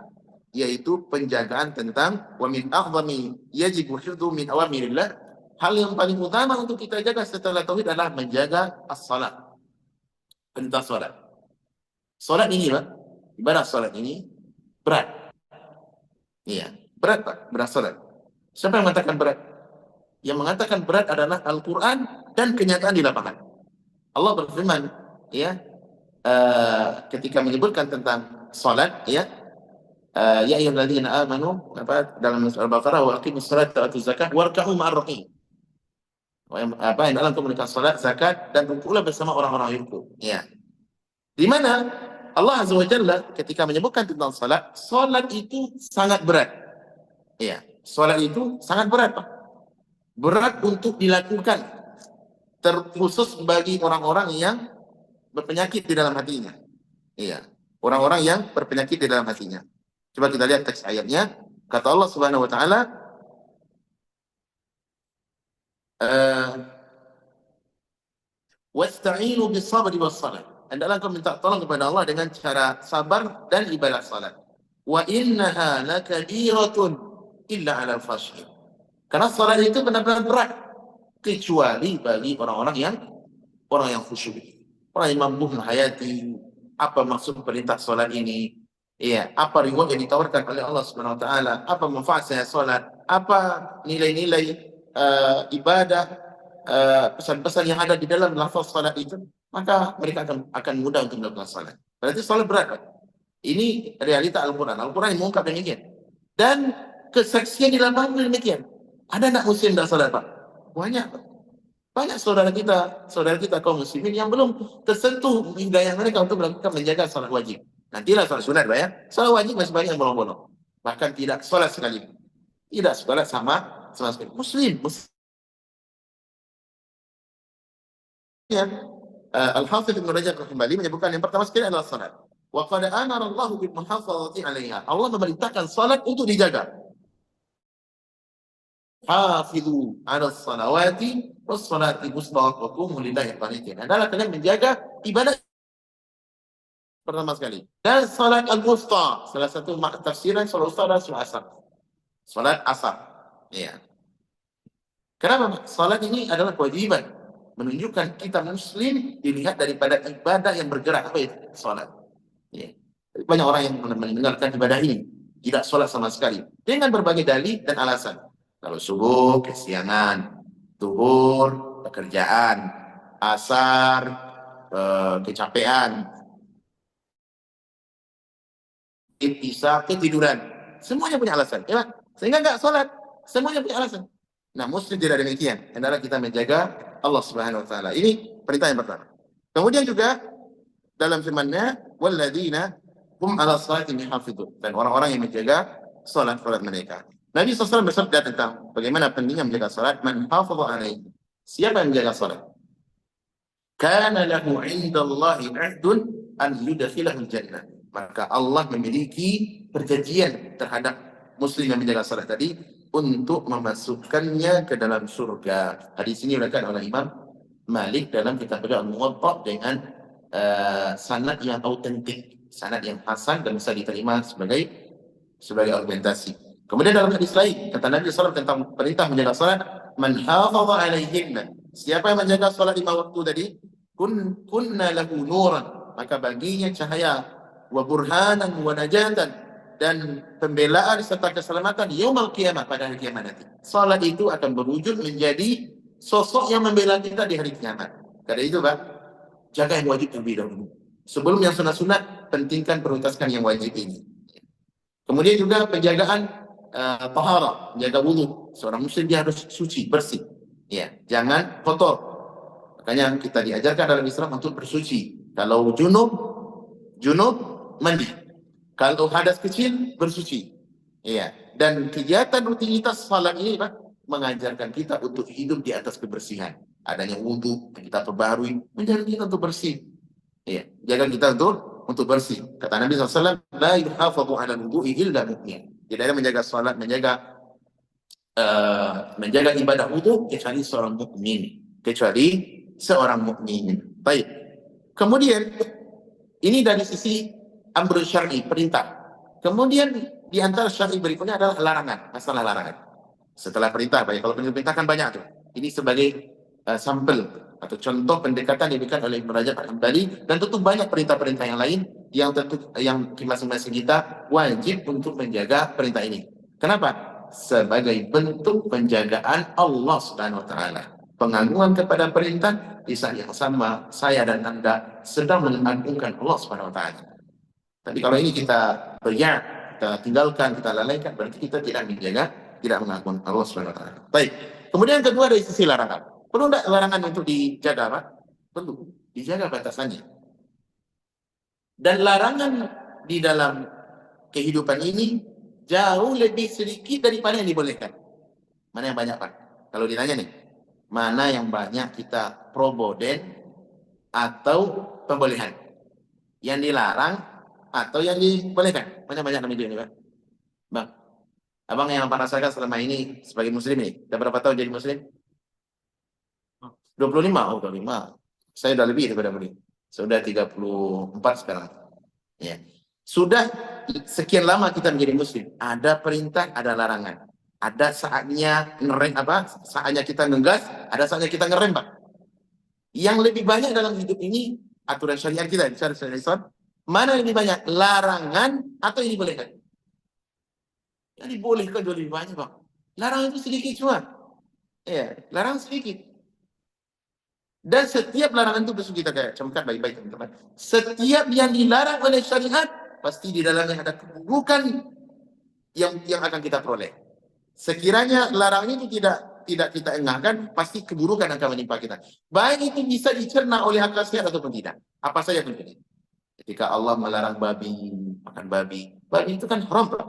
yaitu penjagaan tentang wa min a'zami yajibu hifdhu min awamirillah. Hal yang paling utama untuk kita jaga setelah tauhid adalah menjaga as-salat. Perintah salat. Salat ini, Pak, ibadah salat ini berat. Iya, berat, Pak, berat salat. Siapa yang mengatakan berat? Yang mengatakan berat adalah Al-Quran dan kenyataan di lapangan. Allah berfirman, ya, ketika menyebutkan tentang salat, ya, ya ayyuhalladzina amanu, dalam surah Al-Baqarah, wa aqimus salata wa atuz zakah warka'u ma'ar raqiin. Yang dalam komunitas salat, zakat, dan rukuklah bersama orang-orang yang rukuk. Ya. Di mana Allah Azza wa Jalla ketika menyebutkan tentang salat, salat itu sangat berat. Ya, salat itu sangat berat, Pak. Berat untuk dilakukan, terkhusus bagi orang-orang yang berpenyakit di dalam hatinya. Iya, orang-orang yang berpenyakit di dalam hatinya. Coba kita lihat teks ayatnya. Kata Allah Subhanahu wa taala, Wasta'inu bis-sabri was-salat. Hendaklah kau minta tolong kepada Allah dengan cara sabar dan ibadah salat. Wa innaha lakabiratun illa 'alal khashiyin. Karena salat itu benar-benar berat kecuali bagi orang yang khusyuk. Orang yang mampu menghayati apa maksud perintah salat ini. Iya, apa reward yang ditawarkan oleh Allah Subhanahu wa taala, apa manfaatnya salat, apa nilai-nilai ibadah, pesan-pesan yang ada di dalam lafaz salat itu, maka mereka akan mudah untuk melakukan salat. Berarti salat berat, Pak. Ini realita Al-Quran. Al-Quran yang mengungkap demikian. Dan kesaksian di lapangan demikian. Ada anak muslim dan salat, Pak? Banyak, Pak. Banyak saudara kita kaum muslimin yang belum tersentuh hidayah mereka untuk melakukan menjaga salat wajib. Nantilah salat sunat, Pak, ya. Salat wajib masih banyak yang bolong-bolong. Bahkan tidak salat sekali. Tidak salat sama sekali. Muslim. Al-Hafidh Ibn Rajab kembali menyebutkan yang pertama sekali adalah salat. Wa qad amara Allah bil muhafazati 'alaiha. Allah memerintahkan salat untuk dijaga. Hafizu 'ala salawati was salati wusta wa qumu lillahi qanitin. Adalah kalian menjaga ibadah pertama sekali. Dan salat al-wusta, salah satu tafsiran salat wusta adalah salat asar. Salat asar. Ya. Kenapa? Salat ini adalah kewajiban, menunjukkan kita muslim dilihat daripada ibadah yang bergerak, apa itu? Salat. Ya. Banyak orang yang mendengarkan ibadah ini tidak salat sama sekali dengan berbagai dalih dan alasan. Kalau subuh kesiangan, zuhur pekerjaan, asar kecapean, isya ketiduran. Semuanya punya alasan, ya, sehingga nggak salat. Semuanya punya alasan. Nah, muslim tidak demikian. Hendaklah kita menjaga Allah Subhanahu wa taala. Ini perintah yang pertama. Kemudian juga dalam firman-Nya, walladzina hum 'ala shalatihim hafizun, dan orang-orang yang menjaga salat mereka. Nabi SAW bersabda tentang bagaimana pentingnya menjaga salat, man hafaza 'alaihi. Siapa yang menjaga salat? Kana lahu 'indallahi 'ahdun an yudkhilahu jannah. Maka Allah memiliki perjanjian terhadap muslim yang menjaga salat tadi untuk memasukkannya ke dalam surga. Hadis ini diriwayatkan oleh Imam Malik dalam kitab Al-Muwatta dengan sanad yang autentik, sanad yang hasan dan bisa diterima sebagai argumentasi. Kemudian dalam hadis lain kata Nabi SAW tentang perintah menjaga salat, man hafaza 'alaihinna. Siapa yang menjaga salat 5 waktu tadi, kunna lahu nuran, maka baginya cahaya, wa burhanan wa najatan, dan pembelaan serta keselamatan yaumul qiyamah, pada hari kiamat nanti. Salat itu akan berwujud menjadi sosok yang membela kita di hari kiamat. Karena itu, Pak, jaga yang wajib terlebih dahulu. Sebelum yang sunat-sunat, pentingkan prioritaskan yang wajib ini. Kemudian juga penjagaan tahara, menjaga wudu. Seorang muslim dia harus suci, bersih. Ya, jangan kotor. Makanya kita diajarkan dalam Islam untuk bersuci. Kalau junub mandi. Kalau hadas kecil bersuci. Ya, dan kegiatan rutinitas salat ini, Pak, mengajarkan kita untuk hidup di atas kebersihan. Adanya wudu kita perbarui, menjaga kita untuk bersih. Ya, jaga kita untuk bersih. Kata Nabi SAW, la yuhafadhu 'ala wudu'i illa mu'min. Tidak ada menjaga salat, menjaga ibadah wudu kecuali seorang mukmin. Baik. Kemudian ini dari sisi amr syar'i, perintah. Kemudian di antara syar'i berikutnya adalah larangan, masalah larangan. Setelah perintah, baik, kalau perintah kan banyak tuh. Ini sebagai sampel atau contoh pendekatan yang diberikan oleh Ibnu Rajab Al-Hambali, dan tentu banyak perintah-perintah yang lain yang tentu yang masing-masing kita wajib untuk menjaga perintah ini. Kenapa? Sebagai bentuk penjagaan Allah Subhanahu wa taala. Pengagungan kepada perintah di saat yang sama saya dan Anda sedang mengagungkan Allah Subhanahu wa taala. Tapi kalau ini kita beriak, kita tinggalkan, kita lalaikan, berarti kita tidak mengagungkan Allah Subhanahu wa taala. Baik. Kemudian kedua dari sisi larangan. Perlu tidak larangan untuk dijaga, Pak? Perlu. Dijaga batasannya. Dan larangan di dalam kehidupan ini jauh lebih sedikit daripada yang dibolehkan. Mana yang banyak, Pak? Kalau ditanya nih, mana yang banyak kita proboden atau pembolehan? Yang dilarang atau yang dibolehkan? Mana banyak namanya ini, Pak? Bang, abang yang Pak rasakan selama ini sebagai muslim nih, udah berapa tahun jadi muslim? 25, oh 25. Saya sudah lebih daripada mulia. Sudah 34 sekarang. Ya. Sudah sekian lama kita menjadi muslim. Ada perintah, ada larangan. Ada saatnya ngerem saatnya kita ngegas, ada saatnya kita ngerem, Pak. Yang lebih banyak dalam hidup ini aturan syariat kita, syariat Islam, mana lebih banyak? Larangan atau yang dibolehkan? Yang dibolehkan jauh lebih banyak, Pak. Larangan itu sedikit cuma. Ya, larangan sedikit. Dan setiap larangan itu besok kita kayak camkan baik-baik, teman-teman. Setiap yang dilarang oleh syariat pasti di dalamnya ada keburukan yang akan kita peroleh. Sekiranya larangan itu tidak kita engahkan, pasti keburukan akan menimpa kita. Baik itu bisa dicerna oleh akal sehat ataupun tidak. Apa saja pun itu. Ketika Allah melarang makan babi itu kan haram, Pak.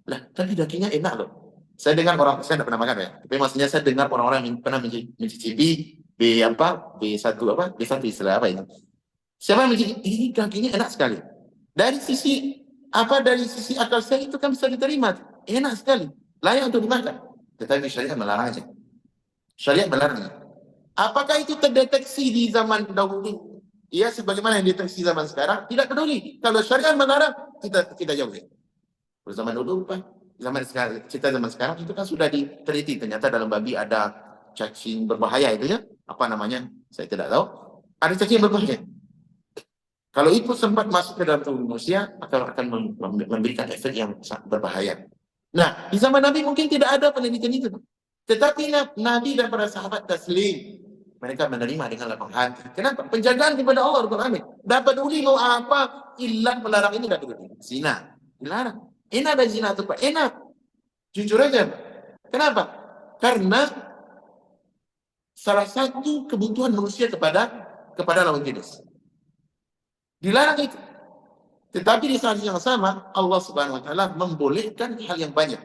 Lah, tapi dagingnya enak loh. Saya dengar saya tidak pernah makan ya. Tapi maksudnya saya dengar orang-orang yang pernah mencicipi B1 istilah apa itu. Siapa yang mencicipi, ini dagingnya enak sekali. Dari sisi akal sehat itu kan bisa diterima. Enak sekali. Layak untuk dimakan. Tetapi syariat melarangnya. Syariat melarangnya. Apakah itu terdeteksi di zaman dahulu? Ya, sebagaimana yang deteksi zaman sekarang, tidak peduli. Kalau syariat melarang, kita jauhi. Zaman dulu, Pak, zaman sekarang itu kan sudah diteliti. Ternyata dalam babi ada cacing berbahaya itu ya. Apa namanya? Saya tidak tahu. Ada cacing berbahaya. Kalau itu sempat masuk ke dalam tubuh manusia, akan memberikan efek yang sangat berbahaya. Nah, di zaman Nabi mungkin tidak ada penelitian itu. Tetapi Nabi dan para sahabat taslim. Mereka menerima dengan lapang hati. Kenapa? Penjagaan kepada Allah Rabbul Alamin. Dapat peduli mau apa, ilah melarang ini tidak peduli. Zina, dilarang. Enak dan zina itu, Pak. Enak. Jujur aja. Kenapa? Karena salah satu kebutuhan manusia kepada lawan jenis. Dilarang itu. Tetapi di saat yang sama, Allah Subhanahu wa taala membolehkan hal yang banyak.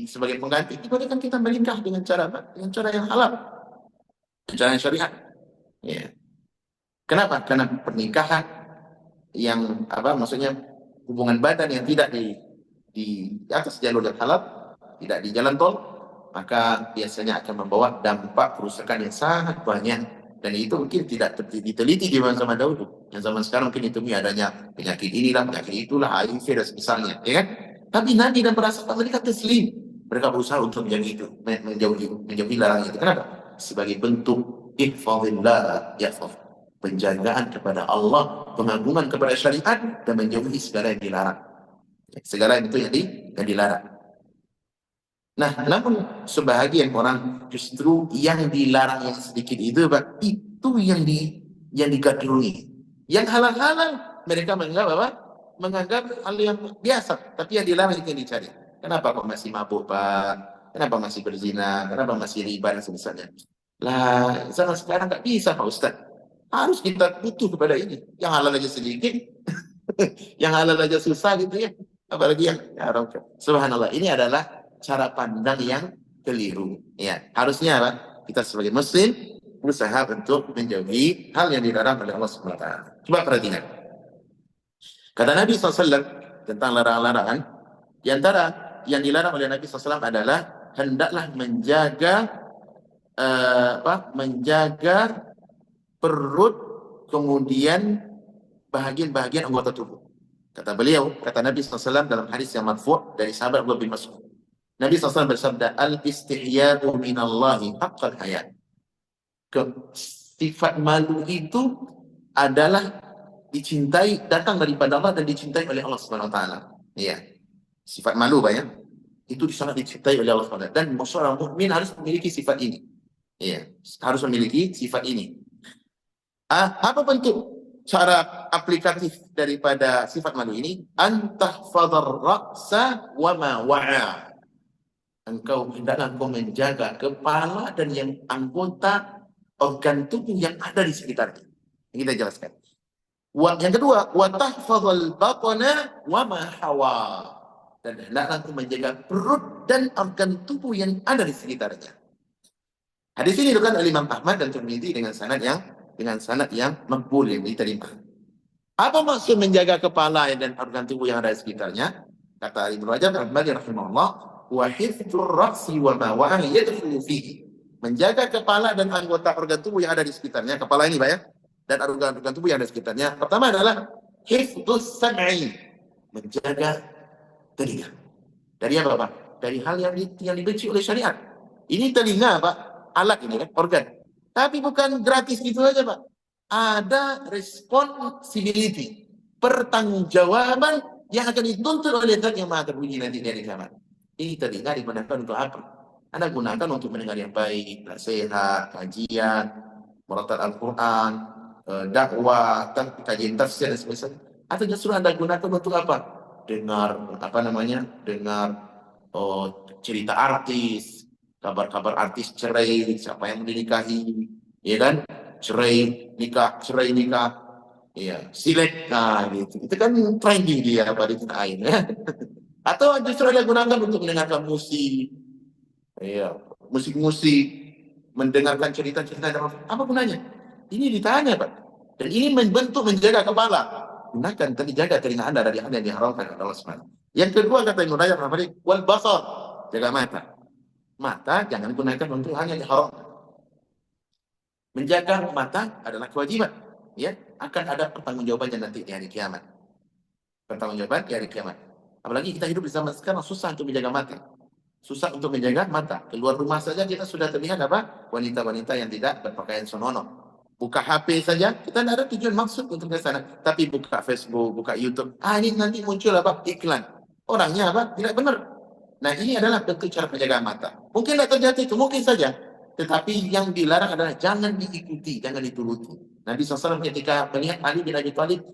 Sebagai pengganti, dibolehkan kita menikah dengan cara yang halal. Cara yang syariat. Ya. Kenapa? Karena pernikahan yang maksudnya hubungan badan yang tidak di atas jalur yang halal, tidak di jalan tol, maka biasanya akan membawa dampak kerusakan yang sangat banyak. Dan itu mungkin tidak diteliti di zaman dahulu. Yang zaman sekarang mungkin ditemui adanya penyakit inilah, penyakit itulah, HIV dan semisalnya, ya kan? Tapi Nabi dan para sahabat mereka taslim. Mereka berusaha untuk menjauhi larangan itu. Kenapa? Sebagai bentuk ihfazillah yahfaz, penjagaan kepada Allah, pengagungan kepada syariat, dan menjauhi segala yang dilarang. Segala itu yang dilarang. Nah, namun sebahagian orang justru yang dilarang yang sedikit itu, Pak, itu yang digandrungi. Yang halal-halal mereka menganggap hal yang biasa, tapi yang dilarang itu yang dicari. Kenapa kok masih mabuk, Pak? Kenapa masih berzina? Kenapa masih riba dan sebagainya? Lah, zaman sekarang nggak bisa, Pak Ustaz. Harus kita butuh kepada ini. Yang halal aja sedikit, yang halal aja susah gitu ya. Apalagi yang haram. Subhanallah, ini adalah cara pandang yang keliru. Ya, harusnya Pak, kita sebagai muslim berusaha untuk menjauhi hal yang dilarang oleh Allah Subhanahu wa taala. Coba perhatikan. Kata Nabi SAW tentang larangan-larangan, di antara yang dilarang oleh Nabi SAW adalah hendaklah menjaga perut, kemudian bahagian-bahagian anggota tubuh. Kata Nabi SAW dalam hadis yang marfu' dari sahabat Abdullah bin Mas'ud. Nabi SAW bersabda, al-istihya'u minallahi haqqal hayat. Sifat malu itu adalah datang daripada Allah dan dicintai oleh Allah Subhanahu wa taala. Iya. Sifat malu, Pak ya. Itu sangat dicintai oleh Allah Subhanahu wa taala, dan seorang mukmin harus memiliki sifat ini. Iya, harus memiliki sifat ini. Apa bentuk cara aplikatif daripada sifat malu ini? Antahfadhar ra'sa wa ma wa'a. Engkau menjaga kepala dan yang anggota organ tubuh yang ada di sekitarnya. Ini kita jelaskan. Yang kedua, wa tahfadhal batna wa ma hawa. Dan hendaklah engkau menjaga perut dan organ tubuh yang ada di sekitarnya. Hadis ini diriwayatkan oleh Imam Ahmad dan Tirmidzi dengan sanad yang maqbul, yang diterima. Apa maksud menjaga kepala dan organ tubuh yang ada di sekitarnya? Kata Ibnu Rajab al-Hambali rahimahullah, wa hifdzur ra'si wa ma wa'a yadkhulu fihi. menjaga kepala dan anggota organ tubuh yang ada di sekitarnya. Kepala ini Pak ya, dan organ tubuh yang ada di sekitarnya. Pertama adalah hifdzus sam'i, menjaga telinga. Dari apa Pak? Dari hal yang dibenci oleh syariat. Ini telinga Pak, alat ini kan, organ. Tapi bukan gratis gitu aja Pak. Ada responsibility, pertanggungjawaban yang akan dituntut oleh Zat yang Maha Terpuji nanti dari kiamat. Ini telinga digunakan untuk apa? Anda gunakan untuk mendengar yang baik, nasihat, kajian, murotal Al-Quran, dakwah, kajian tafsir dan sebagainya. Atau justru Anda gunakan untuk apa? Dengar dengar cerita artis, kabar-kabar artis cerai, siapa yang dinikahi, ya kan? Cerai nikah, ya silet, nah gitu. Itu kan trending dia pada tanah air, ya. Atau justru Anda gunakan untuk mendengarkan musik, ya, musik-musik, mendengarkan cerita-cerita, apa gunanya? Ini ditanya Pak. Dan ini membentuk menjaga kepala. Gunakan, tapi jaga telinga Anda dari hal yang diharamkan oleh Allah SWT. Yang kedua kata Ibnu Rajab wal basar, jaga mata. Mata jangan gunakan untuk hal yang diharamkan. Menjaga mata adalah kewajiban. Ya, akan ada pertanggungjawabannya nanti di hari kiamat. Pertanggungjawaban di hari kiamat. Apalagi kita hidup di zaman sekarang susah untuk menjaga mata. Susah untuk menjaga mata. Keluar rumah saja kita sudah terlihat apa? Wanita-wanita yang tidak berpakaian senonoh. Buka HP saja, kita tidak ada tujuan maksud untuk ke sana. Tapi buka Facebook, buka YouTube. Ini nanti muncul apa? Iklan. Orangnya apa? Tidak benar. Nah, ini adalah bentuk cara menjaga mata. Mungkin tidak terjadi itu, mungkin saja. Tetapi yang dilarang adalah jangan diikuti, jangan dituruti. Nabi SAW ketika melihat Ali bin Abi Thalib,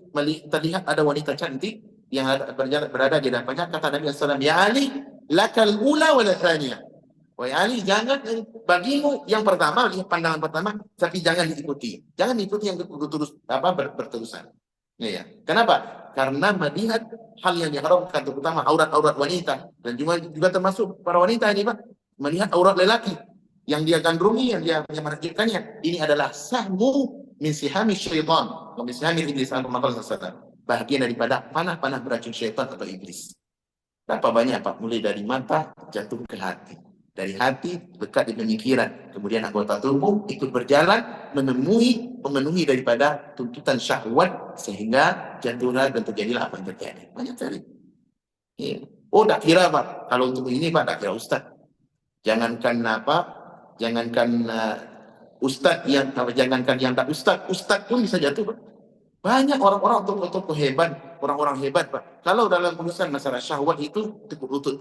terlihat ada wanita cantik yang berada di depannya, kata Nabi SAW, ya Ali, lakal ula wala thaniyah. Wahai Ali, jangan bagimu yang pertama, pandangan pertama, tapi jangan diikuti. Jangan diikuti yang berterusan. Ya. Kenapa? Karena melihat hal yang diharamkan, terutama aurat-aurat wanita, dan juga termasuk para wanita ini Pak, melihat aurat lelaki yang dia gandrungi, yang dia menakjubkannya. Ini adalah sahmu min sihami syaitan, min sihami iblis, bahagian daripada panah-panah beracun syaitan atau iblis. Berapa banyak Pak? Mulai dari mata jatuh ke hati. Dari hati dekat di pemikiran. Kemudian anggota tubuh ikut berjalan memenuhi daripada tuntutan syahwat sehingga jatuhlah dan terjadilah apa yang terjadi. Banyak sekali. Ya. Oh, tak kira Pak. Kalau untuk ini Pak, tak kira Ustaz. Jangankan Ustaz jangankan yang tak Ustaz pun bisa jatuh Pak. Banyak orang-orang tokoh hebat, orang-orang hebat Pak. Kalau dalam urusan masalah syahwat itu tekuk lutut.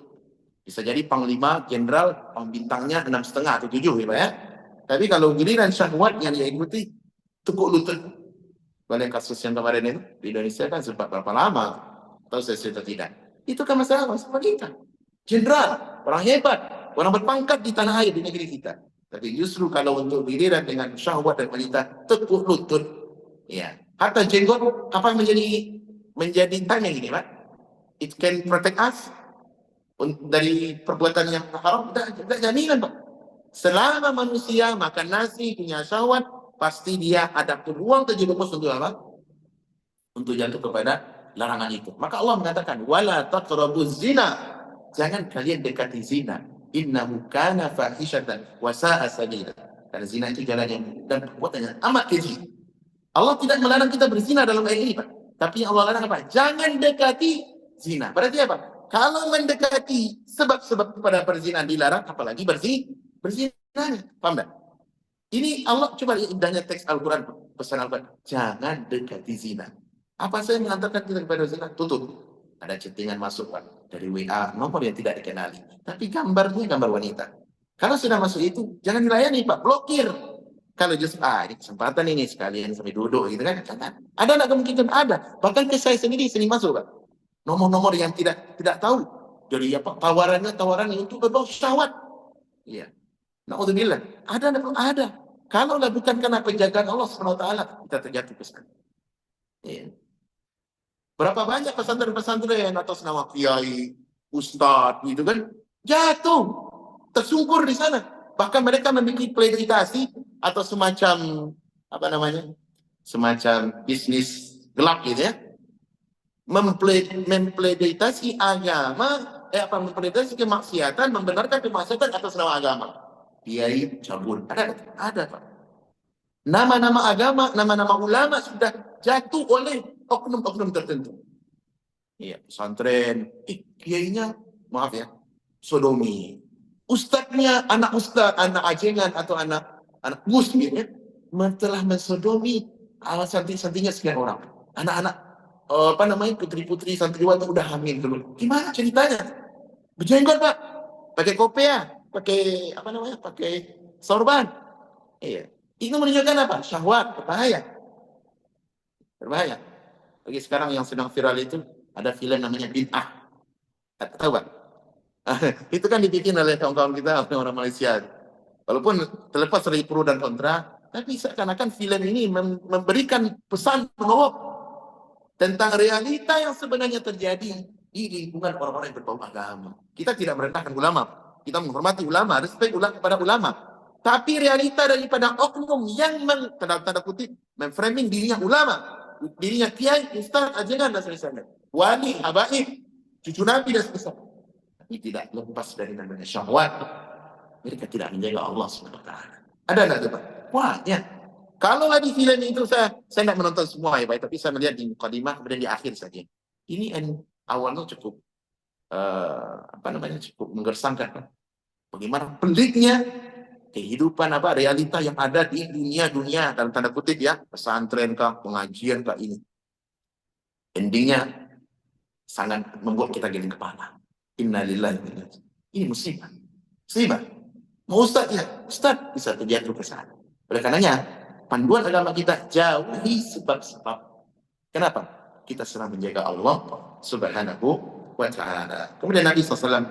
Bisa jadi panglima, jenderal, bintangnya 6,5 atau 7 ya Pak ya. Tapi kalau giliran syahwat yang dia ikuti, tekuk lutut. Banyak kasus yang kemarin itu di Indonesia kan sempat berapa lama, tahu saya atau tidak. Itu kan masalah kita. Jenderal, orang hebat, orang berpangkat di tanah air, di negeri kita. Tapi justru kalau untuk giliran dengan syahwat dan wanita, tekuk lutut. Ya. Hatta jenggot, apa menjadi tanya gini Pak? It can protect us dari perbuatan yang haram, tidak jaminan Pak. Selama manusia makan nasi, punya syahwat, pasti dia ada peluang terjerumus untuk apa? Untuk jatuh kepada larangan itu. Maka Allah mengatakan, wala taqrabuz zina, jangan kalian dekati zina. Innahu kana fahishatan wa sa'a sabila. Karena zina itu jalan yang dan perbuatannya amat keji. Allah tidak melarang kita berzina dalam ayat ini Pak. Tapi Allah larang apa? Jangan dekati zina. Berarti apa? Kalau mendekati sebab-sebab kepada perzinahan dilarang, apalagi berzina. Paham tak? Ini Allah, coba indahnya teks Al-Quran, pesan Al-Quran. Jangan dekati zina. Apa saya mengantarkan kita kepada zina? Tutup. Ada chattingan masuk Pak. Dari WA, nomor yang tidak dikenali. Tapi gambarnya gambar wanita. Kalau sudah masuk itu, jangan dilayani Pak. Blokir. Kalau justru, ini kesempatan ini sekalian sampai duduk gitu kan. Ada nggak kemungkinan? Ada. Bahkan ke saya sendiri sering masuk Pak. Nomor-nomor yang tidak tahu dari apa tawaran untuk berbau syahwat. Iya. Naudzubillah. Ada. Kalau bukan karena penjagaan Allah SWT, kita terjatuh ke sana. Iya. Berapa banyak pesantren-pesantren atas nama kiai, ustadz gitu kan, jatuh, tersungkur di sana. Bahkan mereka memiliki pleditasi atau semacam semacam bisnis gelap gitu ya. Mempleditasi agama, mempleditasi kemaksiatan, membenarkan kemaksiatan atas nama agama. kiai cabul. Ada Pak. Nama-nama agama, nama-nama ulama sudah jatuh oleh oknum-oknum tertentu. Iya, pesantren, kiainya, maaf ya, sodomi. Ustadznya, anak ustadz, anak ajengan atau anak gus gitu ya, telah mensodomi santri-santrinya sekian orang. Anak-anak putri-putri santriwati udah hamil dulu. Gimana ceritanya? Berjenggot Pak, pakai kopiah, pakai pakai sorban. Iya. Itu menunjukkan apa? Syahwat, berbahaya. Berbahaya. Bagi sekarang yang sedang viral itu ada film namanya Bid'ah. Tahu Pak? Itu kan dibikin oleh kawan-kawan kita, orang Malaysia. Walaupun terlepas dari pro dan kontra, tapi seakan-akan film ini memberikan pesan menolong tentang realita yang sebenarnya terjadi di lingkungan orang-orang yang berbau agama. Kita tidak merendahkan ulama. Kita menghormati ulama, respect kepada ulama. Tapi realita daripada oknum yang tanda kutip memframing dirinya ulama, dirinya kiai, ustaz, ajengan dan sebagainya, wali, habaib, cucu nabi dan sebagainya, tapi tidak lepas dari namanya syahwat. Mereka tidak menjaga Allah SWT. Ada nggak tuh Pak? Wah, ya. Kalau di film itu saya tidak menonton semua ya Pak, tapi saya melihat di mukadimah kemudian di akhir saja. Ini awalnya cukup cukup menggersangkan Pak. Bagaimana peliknya kehidupan realita yang ada di dunia dalam tanda kutip ya, pesantren kah, pengajian kah ini. Endingnya sangat membuat kita geleng kepala. Innalillahi wa inna ilaihi raji'un. Ini musibah. Musibah. Mau Ustaz ya, Ustaz bisa terjatuh ke sana. Oleh karenanya, panduan agama kita jauhi sebab-sebab. Kenapa? Kita sedang menjaga Allah Subhanahu wa Ta'ala. Kemudian Nabi SAW,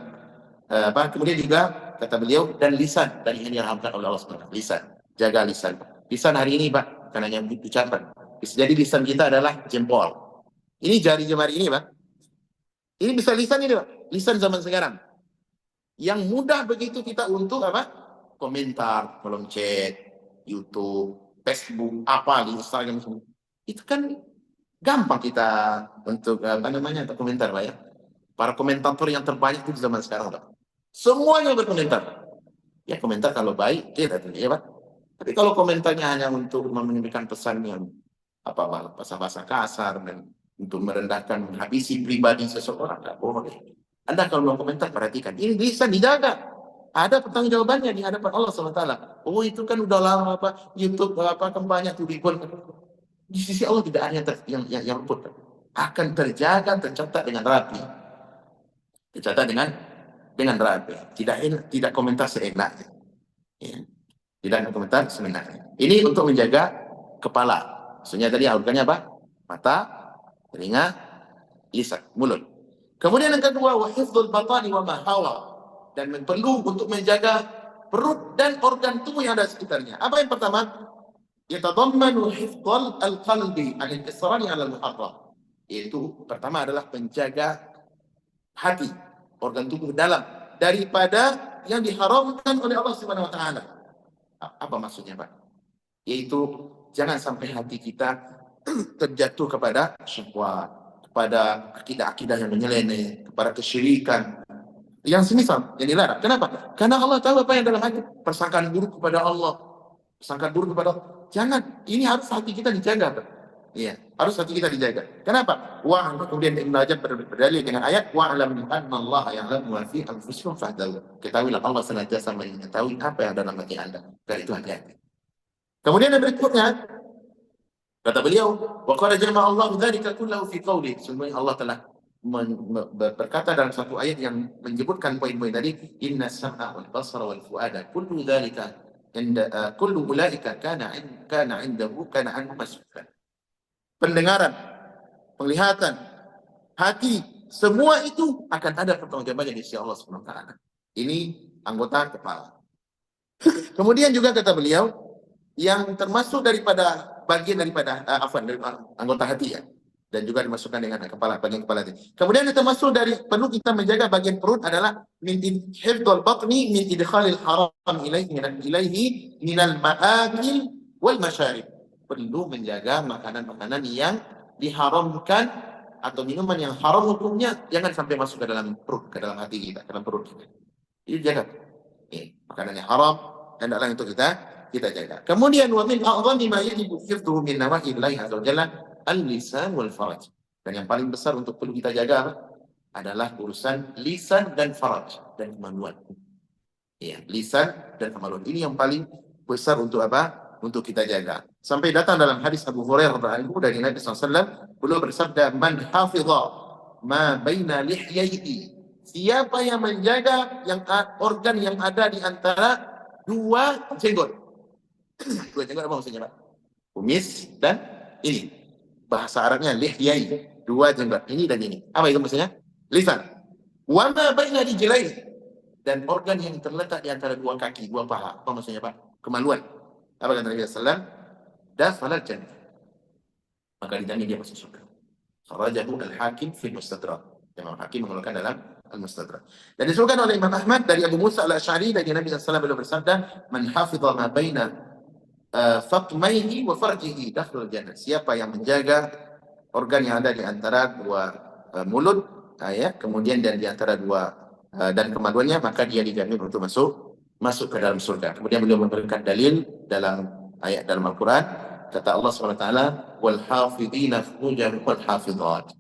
kemudian juga kata beliau, dan lisan, dan ini diharamkan oleh Allah SWT. Lisan, jaga lisan. Lisan hari ini Pak, karena yang diucapkan. Jadi lisan kita adalah jempol. Ini jari-jemari ini Pak. Ini bisa lisan ini Pak, lisan zaman sekarang. Yang mudah begitu kita untuk komentar, kolom chat, YouTube, Facebook, Instagram, itu kan gampang kita untuk komentar Pak ya. Para komentator yang terbanyak itu di zaman sekarang Pak. Semuanya berkomentar. Ya komentar kalau baik, ya Pak. Tapi kalau komentarnya hanya untuk menyampaikan pesan yang bahasa-bahasa kasar dan untuk merendahkan, menghabisi pribadi seseorang, nggak boleh. Anda kalau mau komentar, perhatikan. Ini bisa dijaga. Ada pertanggungjawabannya di hadapan Allah SWT. Oh itu kan udah lama YouTube banyak tuh ribuan. Di sisi Allah tidak ada yang luput. Akan terjaga, tercatat dengan rapi. Tercatat dengan rapi. Tidak komentar seenaknya. Ya. Tidak komentar seenaknya. Ini untuk menjaga kepala. Maksudnya tadi organnya apa? Mata, telinga, lisan, mulut. Kemudian yang kedua, wa hifdzul batani wa ma hawa, dan perlu untuk menjaga perut dan organ tubuh yang ada sekitarnya. Apa yang pertama? Yatadammanu hifdzal al-qalbi al-israri 'ala al-muharram. Yaitu pertama adalah menjaga hati, organ tubuh dalam daripada yang diharamkan oleh Allah Subhanahu wa taala. Apa maksudnya, Pak? Yaitu jangan sampai hati kita terjatuh kepada syahwat, kepada akidah-akidah yang menyeleneh, kepada kesyirikan yang semisal, yang dilarang. Kenapa? Karena Allah tahu apa yang dalam hati. Persangkaan buruk kepada Allah, persangkaan buruk kepada Allah. Jangan, ini harus hati kita dijaga. Iya, harus hati kita dijaga. Kenapa? Kemudian Ibnu Rajab berdalil dengan ayat wa'lam annallaha ya'lamu ma fi anfusikum fahdharu. Ketahuilah Allah senantiasa mengetahui apa yang ada dalam hati Anda. Dan itu hati-hati. Kemudian yang berikutnya, kata beliau, wa qad jama'a Allahu dzalika kullahu fi qouli. Sungguh Allah telah berkata dalam satu ayat yang menyebutkan poin-poin tadi, inna sam'a wal basara wal fuada kullu dzalika inda kullu ulaika kana indahu kana anhu mas'ulan. Pendengaran, penglihatan, hati, semua itu akan ada pertanggungjawabannya di sisi Allah Subhanahu wa taala. Ini anggota kepala. Kemudian juga kata beliau, yang termasuk daripada bagian daripada anggota hati ya, dan juga dimasukkan dengan bagian kepala hati. Kemudian yang termasuk dari perlu kita menjaga bagian perut adalah min hifdzul batni min idkhalil haram ilaihi minal ma'akil wal masyarib. Perlu menjaga makanan-makanan yang diharamkan atau minuman yang haram hukumnya jangan sampai masuk ke dalam perut, ke dalam hati kita, ke dalam perut kita. Ini jaga. Makanan yang haram, hendaklah untuk kita jaga. Kemudian wa min a'dhami ma yajibu hifdhuhu min nawahi Allah azza wa jalla al-lisan wal faraj. Dan yang paling besar untuk perlu kita jaga adalah urusan lisan dan faraj dan kemaluan. Ya, lisan dan kemaluan ini yang paling besar untuk apa? Untuk kita jaga. Sampai datang dalam hadis Abu Hurairah radhiyallahu anhu dari Nabi SAW, beliau bersabda, "Man hafidha ma baina lihyaihi." Siapa yang menjaga yang organ yang ada di antara dua jenggot. Dua jenggot apa maksudnya, Pak? Kumis dan ini. Bahasa Arabnya lihyai, dua jenggot, ini dan ini. Apa itu maksudnya? Lisan. Wa ma baina rijlaihi, dan organ yang terletak di antara dua kaki, dua paha. Apa maksudnya, Pak? Kemaluan. Apa kata Nabi SAW? Dakhala jannah. Maka dijamin dia masuk surga. Kharajahu al-Hakim fi Mustadrak. Imam Hakim mengeluarkan dalam Al-Mustadrak. Dan disebutkan oleh Imam Ahmad dari Abu Musa al-Asy'ari dari Nabi SAW beliau bersabda, "Man hafidha ma baina fatmaihi wa farjihi dakhala jannah." Siapa yang menjaga organ yang ada di antara dua mulut, ya, kemudian dan di antara dua dan kemaluannya, maka dia dijamin untuk masuk ke dalam surga. Kemudian beliau memberikan dalil dalam ayat dalam Al-Quran, kata Allah SWT, wal hafidhina furujahum wal hafidhat,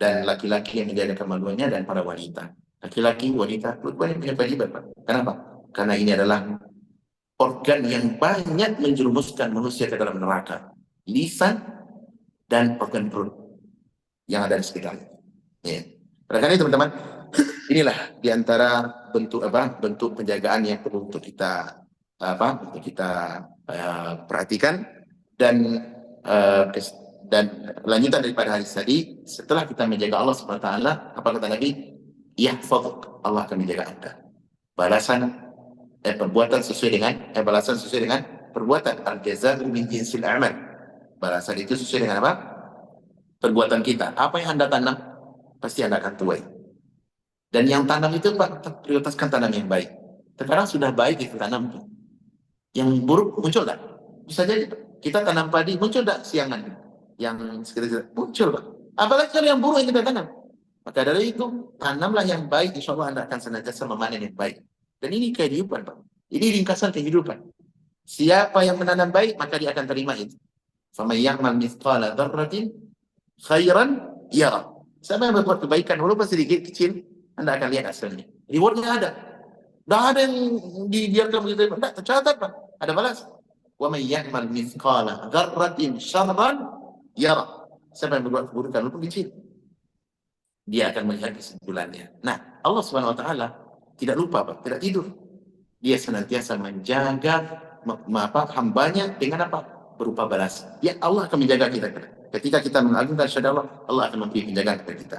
dan laki-laki yang menjaga kemaluannya dan para wanita. Laki-laki, wanita, dua-duanya punya kewajiban, Pak. Kenapa? Karena ini adalah organ yang banyak menjerumuskan manusia ke dalam neraka. Lisan dan organ perut yang ada di sekitarnya. Ya. Karena itu, teman-teman, inilah diantara bentuk penjagaan yang perlu untuk kita perhatikan. Dan lanjutan daripada hadis tadi, setelah kita menjaga Allah SWT, apa kata Nabi? Yahfadhuk, Allah akan menjaga Anda. Balasan sesuai dengan perbuatan. Al-jazā'u min jinsil a'mal. Balasan itu sesuai dengan apa? Perbuatan kita. Apa yang Anda tanam, pasti Anda akan tuai. Dan yang tanam itu, Pak, prioritaskan tanam yang baik. Sekarang sudah baik itu tanam tuh. Yang buruk muncul tak? Bisa jadi kita tanam padi, muncul tak siangan? Yang sekitar muncul, Pak. Apalagi kalau yang buruk yang kita tanam. Maka dari itu, tanamlah yang baik, insya Allah Anda akan senantiasa memanen yang baik. Dan ini kehidupan, Pak. Ini ringkasan kehidupan. Siapa yang menanam baik, maka dia akan terima itu. فَمَنْ يَعْمَلْ مِثْقَالَ ذَرَّةٍ خَيْرًا يَرَهُ. Siapa yang berbuat kebaikan, walaupun sedikit kecil, Anda akan lihat hasilnya. Rewardnya ada. Tidak ada yang dibiarkan begitu. Tidak, tercatat, Pak. Ada balas. وَمَنْ يَعْمَلْ مِثْقَالَ ذَرَّةٍ شَرًّا يَرَهُ. Siapa yang berbuat keburukan, walaupun kecil, dia akan melihat kesimpulannya. Nah, Allah SWT tidak lupa, Pak, tidak tidur. Dia senantiasa menjaga hambanya dengan apa? Berupa balas. Ya, Allah akan menjaga kita. Ketika kita mengagungkan syahadat Allah, Allah akan memberi penjagaan kepada kita.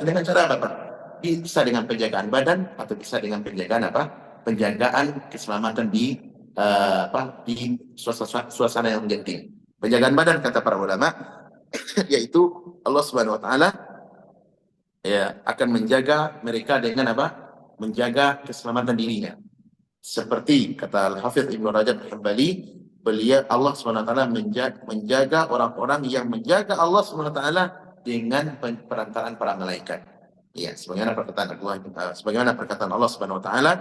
Dengan cara apa, Pak? Bisa dengan penjagaan badan atau bisa dengan penjagaan apa? Penjagaan keselamatan di suasana yang genting. Penjagaan badan, kata para ulama, yaitu Allah Subhanahu wa taala ya akan menjaga mereka dengan apa? Menjaga keselamatan dirinya. Seperti kata Al-Hafidh Ibnu Rajab Al-Hambali, beliau Allah SWT menjaga orang-orang yang menjaga Allah SWT dengan perantaraan para malaikat. Ya, sebagaimana perkataan Allah Subhanahu wa taala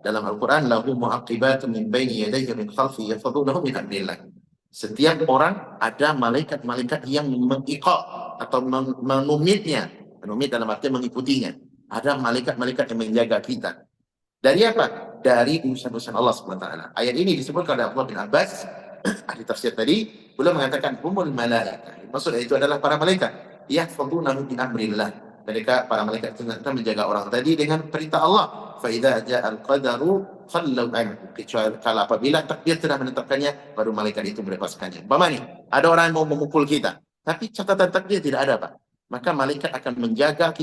dalam Al-Qur'an, lahu mu'aqibatun min baini yadayhi min khalfihi yahfazunahu min amrillah. Setiap orang ada malaikat-malaikat yang mengiqa atau menumitnya. Menumit dalam arti mengikutinya. Ada malaikat-malaikat yang menjaga kita. Dari apa? Dari urusan-urusan Allah SWT. Ayat ini disebutkan oleh Abdullah bin Abbas, ahli tafsir tadi, beliau mengatakan humul malaika. Maksudnya itu adalah para malaikat. Yahfazunahu bi amrillah. Mereka para malaikat itu menjaga orang tadi dengan perintah Allah. Fa idza ja'al qadaru khallu anhu. Kecuali kalau apabila takdir telah menetapkannya, baru malaikat itu melepaskannya. Umpama nih, ada orang yang mau memukul kita, tapi catatan takdir tidak ada, Pak. Maka malaikat akan menjaga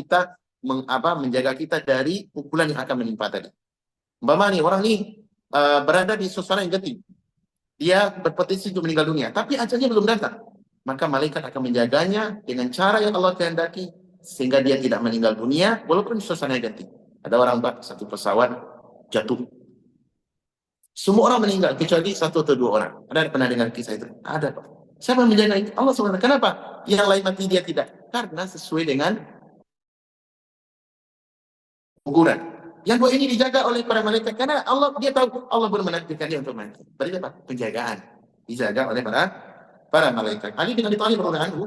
kita dari pukulan yang akan menimpa tadi. Umpama nih, orang ini berada di suasana yang genting. Dia berpotensi untuk meninggal dunia, tapi ajalnya belum datang. Maka malaikat akan menjaganya dengan cara yang Allah kehendaki, sehingga dia tidak meninggal dunia, walaupun di suasana yang genting. Ada orang, Pak, satu pesawat jatuh. Semua orang meninggal, kecuali satu atau dua orang. Ada pernah dengar kisah itu? Ada, Pak. Siapa yang menjaga itu? Allah SWT. Kenapa? Yang lain mati, dia tidak. Karena sesuai dengan ukuran. Yang dua ini dijaga oleh para malaikat karena Allah, dia tahu Allah belum menakdirkan dia untuk mati. Berarti apa? Penjagaan dijaga oleh para malaikat. Ali bin Abi Thalib radhiyallahu anhu,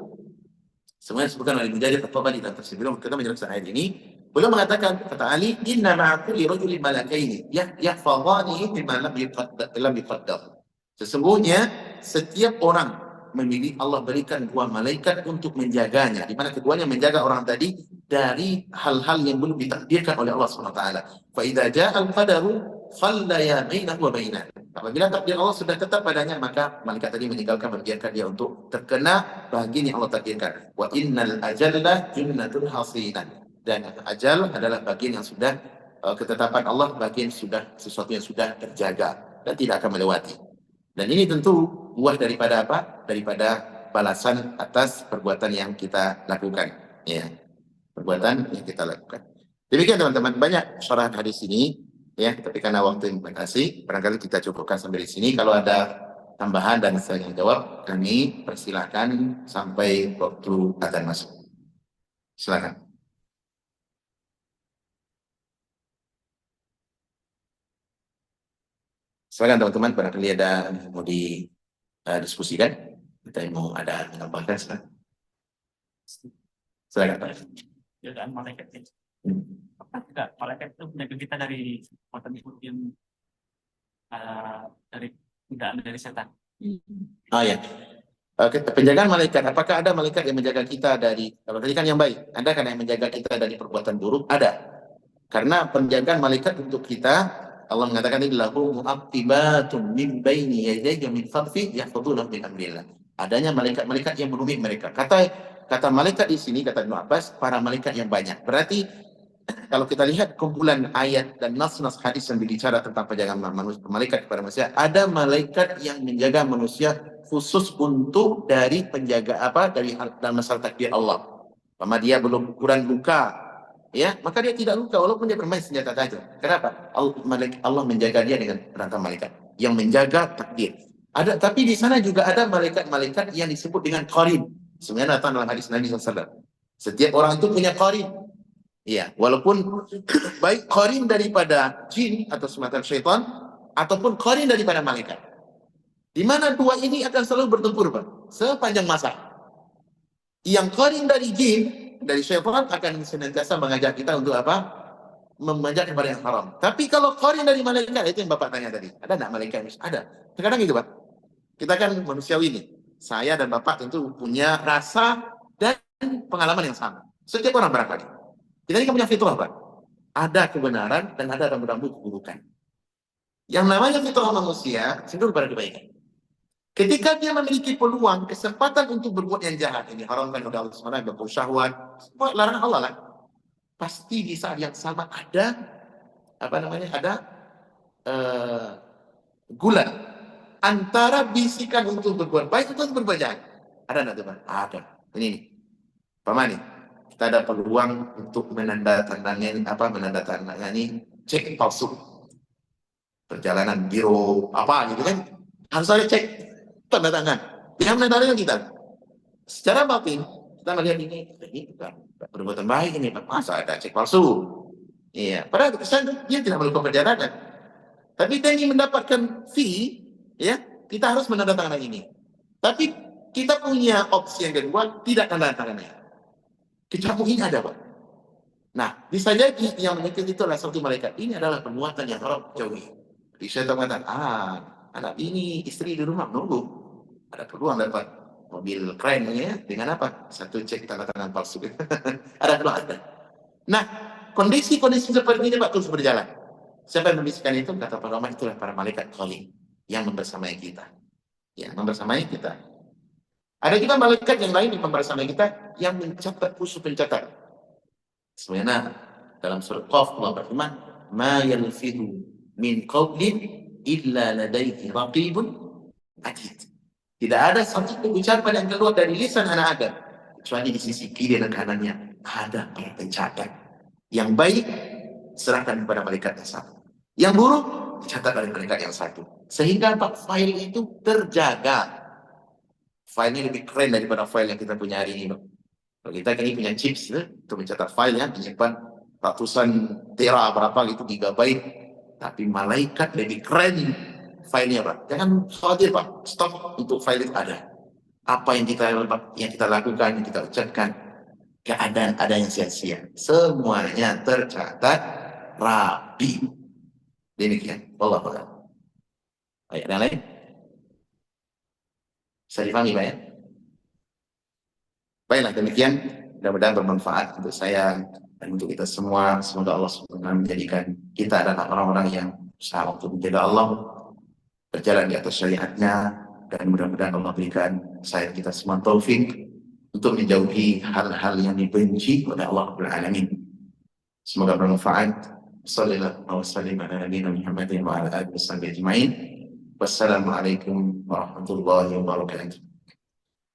semuanya disebutkan oleh Mujahid At-Tabari dan sebelum kita menjelaskan ayat ini, beliau mengatakan, kata Ali, inna ma'a kulli rajulin malakaini yahfadhanihi mimma lam yuqaddar. Sesungguhnya setiap orang memilih, Allah berikan dua malaikat untuk menjaganya, di mana keduanya menjaga orang tadi dari hal-hal yang belum ditakdirkan oleh Allah Subhanahu wa taala. Fa idza jaa al-qadaru khallaya bainahu wa bainah. Apabila takdir Allah sudah tetap padanya, maka malaikat tadi meninggalkan, membiarkan dia untuk terkena bagian yang Allah takdirkan. Wa innal ajalla junnatun hasinan. Dan ajal adalah bagian yang sudah ketetapan Allah, bagian sudah sesuatu yang sudah terjaga dan tidak akan melewati. Dan ini tentu buah daripada apa? Daripada balasan atas perbuatan yang kita lakukan. Ya, perbuatan yang kita lakukan. Demikian teman-teman, banyak syarahan hadis ini. Ya, tapi karena waktu yang batasi, barangkali kita cukupkan sampai di sini. Kalau ada tambahan dan saya jawab, kami persilahkan sampai waktu adzan masuk. Silakan. Silakan teman-teman, barangkali ada yang mau didiskusikan, kita mau ada menambahkan, silakan. Silakan Pak. Ya kan, malaikat itu. Apa tidak malaikat itu menjaga kita dari kekuatan yang dari godaan dari setan. Oh ya. Penjagaan malaikat, apakah ada malaikat yang menjaga kita dari, kalau tadi kan yang baik, ada kan yang menjaga kita dari perbuatan buruk? Ada. Karena penjagaan malaikat untuk kita, Allah mengatakan ini lahu mu'aqibatun min baini yadayhi min khalfi yahfazunahu min amrillah. Adanya malaikat-malaikat yang menumbing mereka. Kata malaikat di sini, kata Ibnu Abbas, para malaikat yang banyak. Berarti kalau kita lihat kumpulan ayat dan nas-nas hadis yang berbicara tentang penjagaan malaikat kepada manusia, ada malaikat yang menjaga manusia khusus untuk dari penjaga apa, dari dalam masalah takdir Allah. Sama dia belum kurang luka, ya, maka dia tidak luka walaupun dia bermain senjata tajam. Kenapa? Allah menjaga dia dengan rangka malaikat yang menjaga takdir. Ada, tapi di sana juga ada malaikat-malaikat yang disebut dengan qarin. Sebenarnya datang dalam hadis Nabi SAW. Setiap orang itu punya qarin. Ya, walaupun baik qarin daripada jin atau semacam syaitan ataupun qarin daripada malaikat. Di mana dua ini akan selalu bertempur, Pak, sepanjang masa. Yang qarin dari jin, dari syaitan, akan senantiasa mengajak kita untuk apa? Mengajak kepada yang haram. Tapi kalau qarin dari malaikat, itu yang Bapak tanya tadi, ada enggak malaikat? Ada. Terkadang gitu, Pak. Kita kan manusiawi ini. Saya dan Bapak tentu punya rasa dan pengalaman yang sama. Setiap orang barangkali. Kita ini kan punya fitrah, Pak. Ada kebenaran dan ada rambu-rambu keburukan. Yang namanya fitrah manusia cenderung pada kebaikan. Ketika dia memiliki peluang, kesempatan untuk berbuat yang jahat, yang diharamkan oleh Allah SWT, berbuat syahwat, semua larangan Allah lah. Pasti di saat yang sama ada, gula antara bisikan untuk berbuat baik atau berbuat jahat. Ada enggak, teman? Ada. Ini nih. Paman nih. Kita ada peluang untuk menandatangani cek palsu, perjalanan biro apa gitu kan, harus ada cek tanda tangan yang menandatangani kita. Secara batin kita melihat ini bukan perbuatan baik, ini masa ada cek palsu. Iya, padahal kesan dia tidak melakukan perjalanan, tapi dia ingin mendapatkan fee, ya, kita harus menandatangani ini. Tapi kita punya opsi yang kedua, tidak tanda tangannya. Kecampur ini ada, Pak. Nah, bisa jadi yang mengikuti itu adalah satu malaikat. Ini adalah perbuatan yang haram, jauhi. Jadi saya mengatakan, anak ini istri di rumah nunggu. Ada peluang dapat mobil keren ya, dengan apa? Satu cek tanda tangan palsu. Ada peluang ada. Nah, kondisi-kondisi seperti ini Pak terus berjalan. Siapa yang membisikkan itu? Kata para ulama, itulah para malaikat qarin yang membersamai kita. Ya, membersamai kita. Ada juga malaikat yang lain yang membersamai kita yang mencatat, khusus pencatat. Sebenarnya dalam surat Qaf Allah berfirman, "Ma yalfidhu min qawlin illa ladaihi raqibun atid." Tidak ada satu ucapan yang keluar dari lisan anak Adam kecuali di sisi kiri dan kanannya ada pencatat. Yang baik serahkan kepada malaikat yang satu. Yang buruk dicatat oleh malaikat yang satu. Sehingga file itu terjaga. File ini lebih keren daripada file yang kita punya hari ini, Bang. Kalau kita ini punya chips untuk mencatat file ya, menyimpan ratusan tera berapa gitu gigabyte, tapi malaikat lebih keren filenya Pak. Jangan khawatir Pak, stop untuk file itu ada. Apa yang kita lakukan, yang kita ucapkan, keadaan ada yang sia-sia. Semuanya tercatat rapi. Demikian. Allah Allah. Baik, ada yang lain? Bisa dipahami Pak ya? Baiklah, demikian. Mudah-mudahan bermanfaat untuk saya dan untuk kita semua. Semoga Allah SWT menjadikan kita adalah orang-orang yang berusaha untuk menjaga Allah, berjalan di atas syariatnya, dan mudah-mudahan Allah berikan saya kita semua taufik untuk menjauhi hal-hal yang dibenci oleh Allah Rabbul Alamin. Semoga bermanfaat. Sallallahu wasallam ala nabiyina Muhammadin wa ala alihi wasallam ajma'in. Wassalamualaikum warahmatullahi wabarakatuh.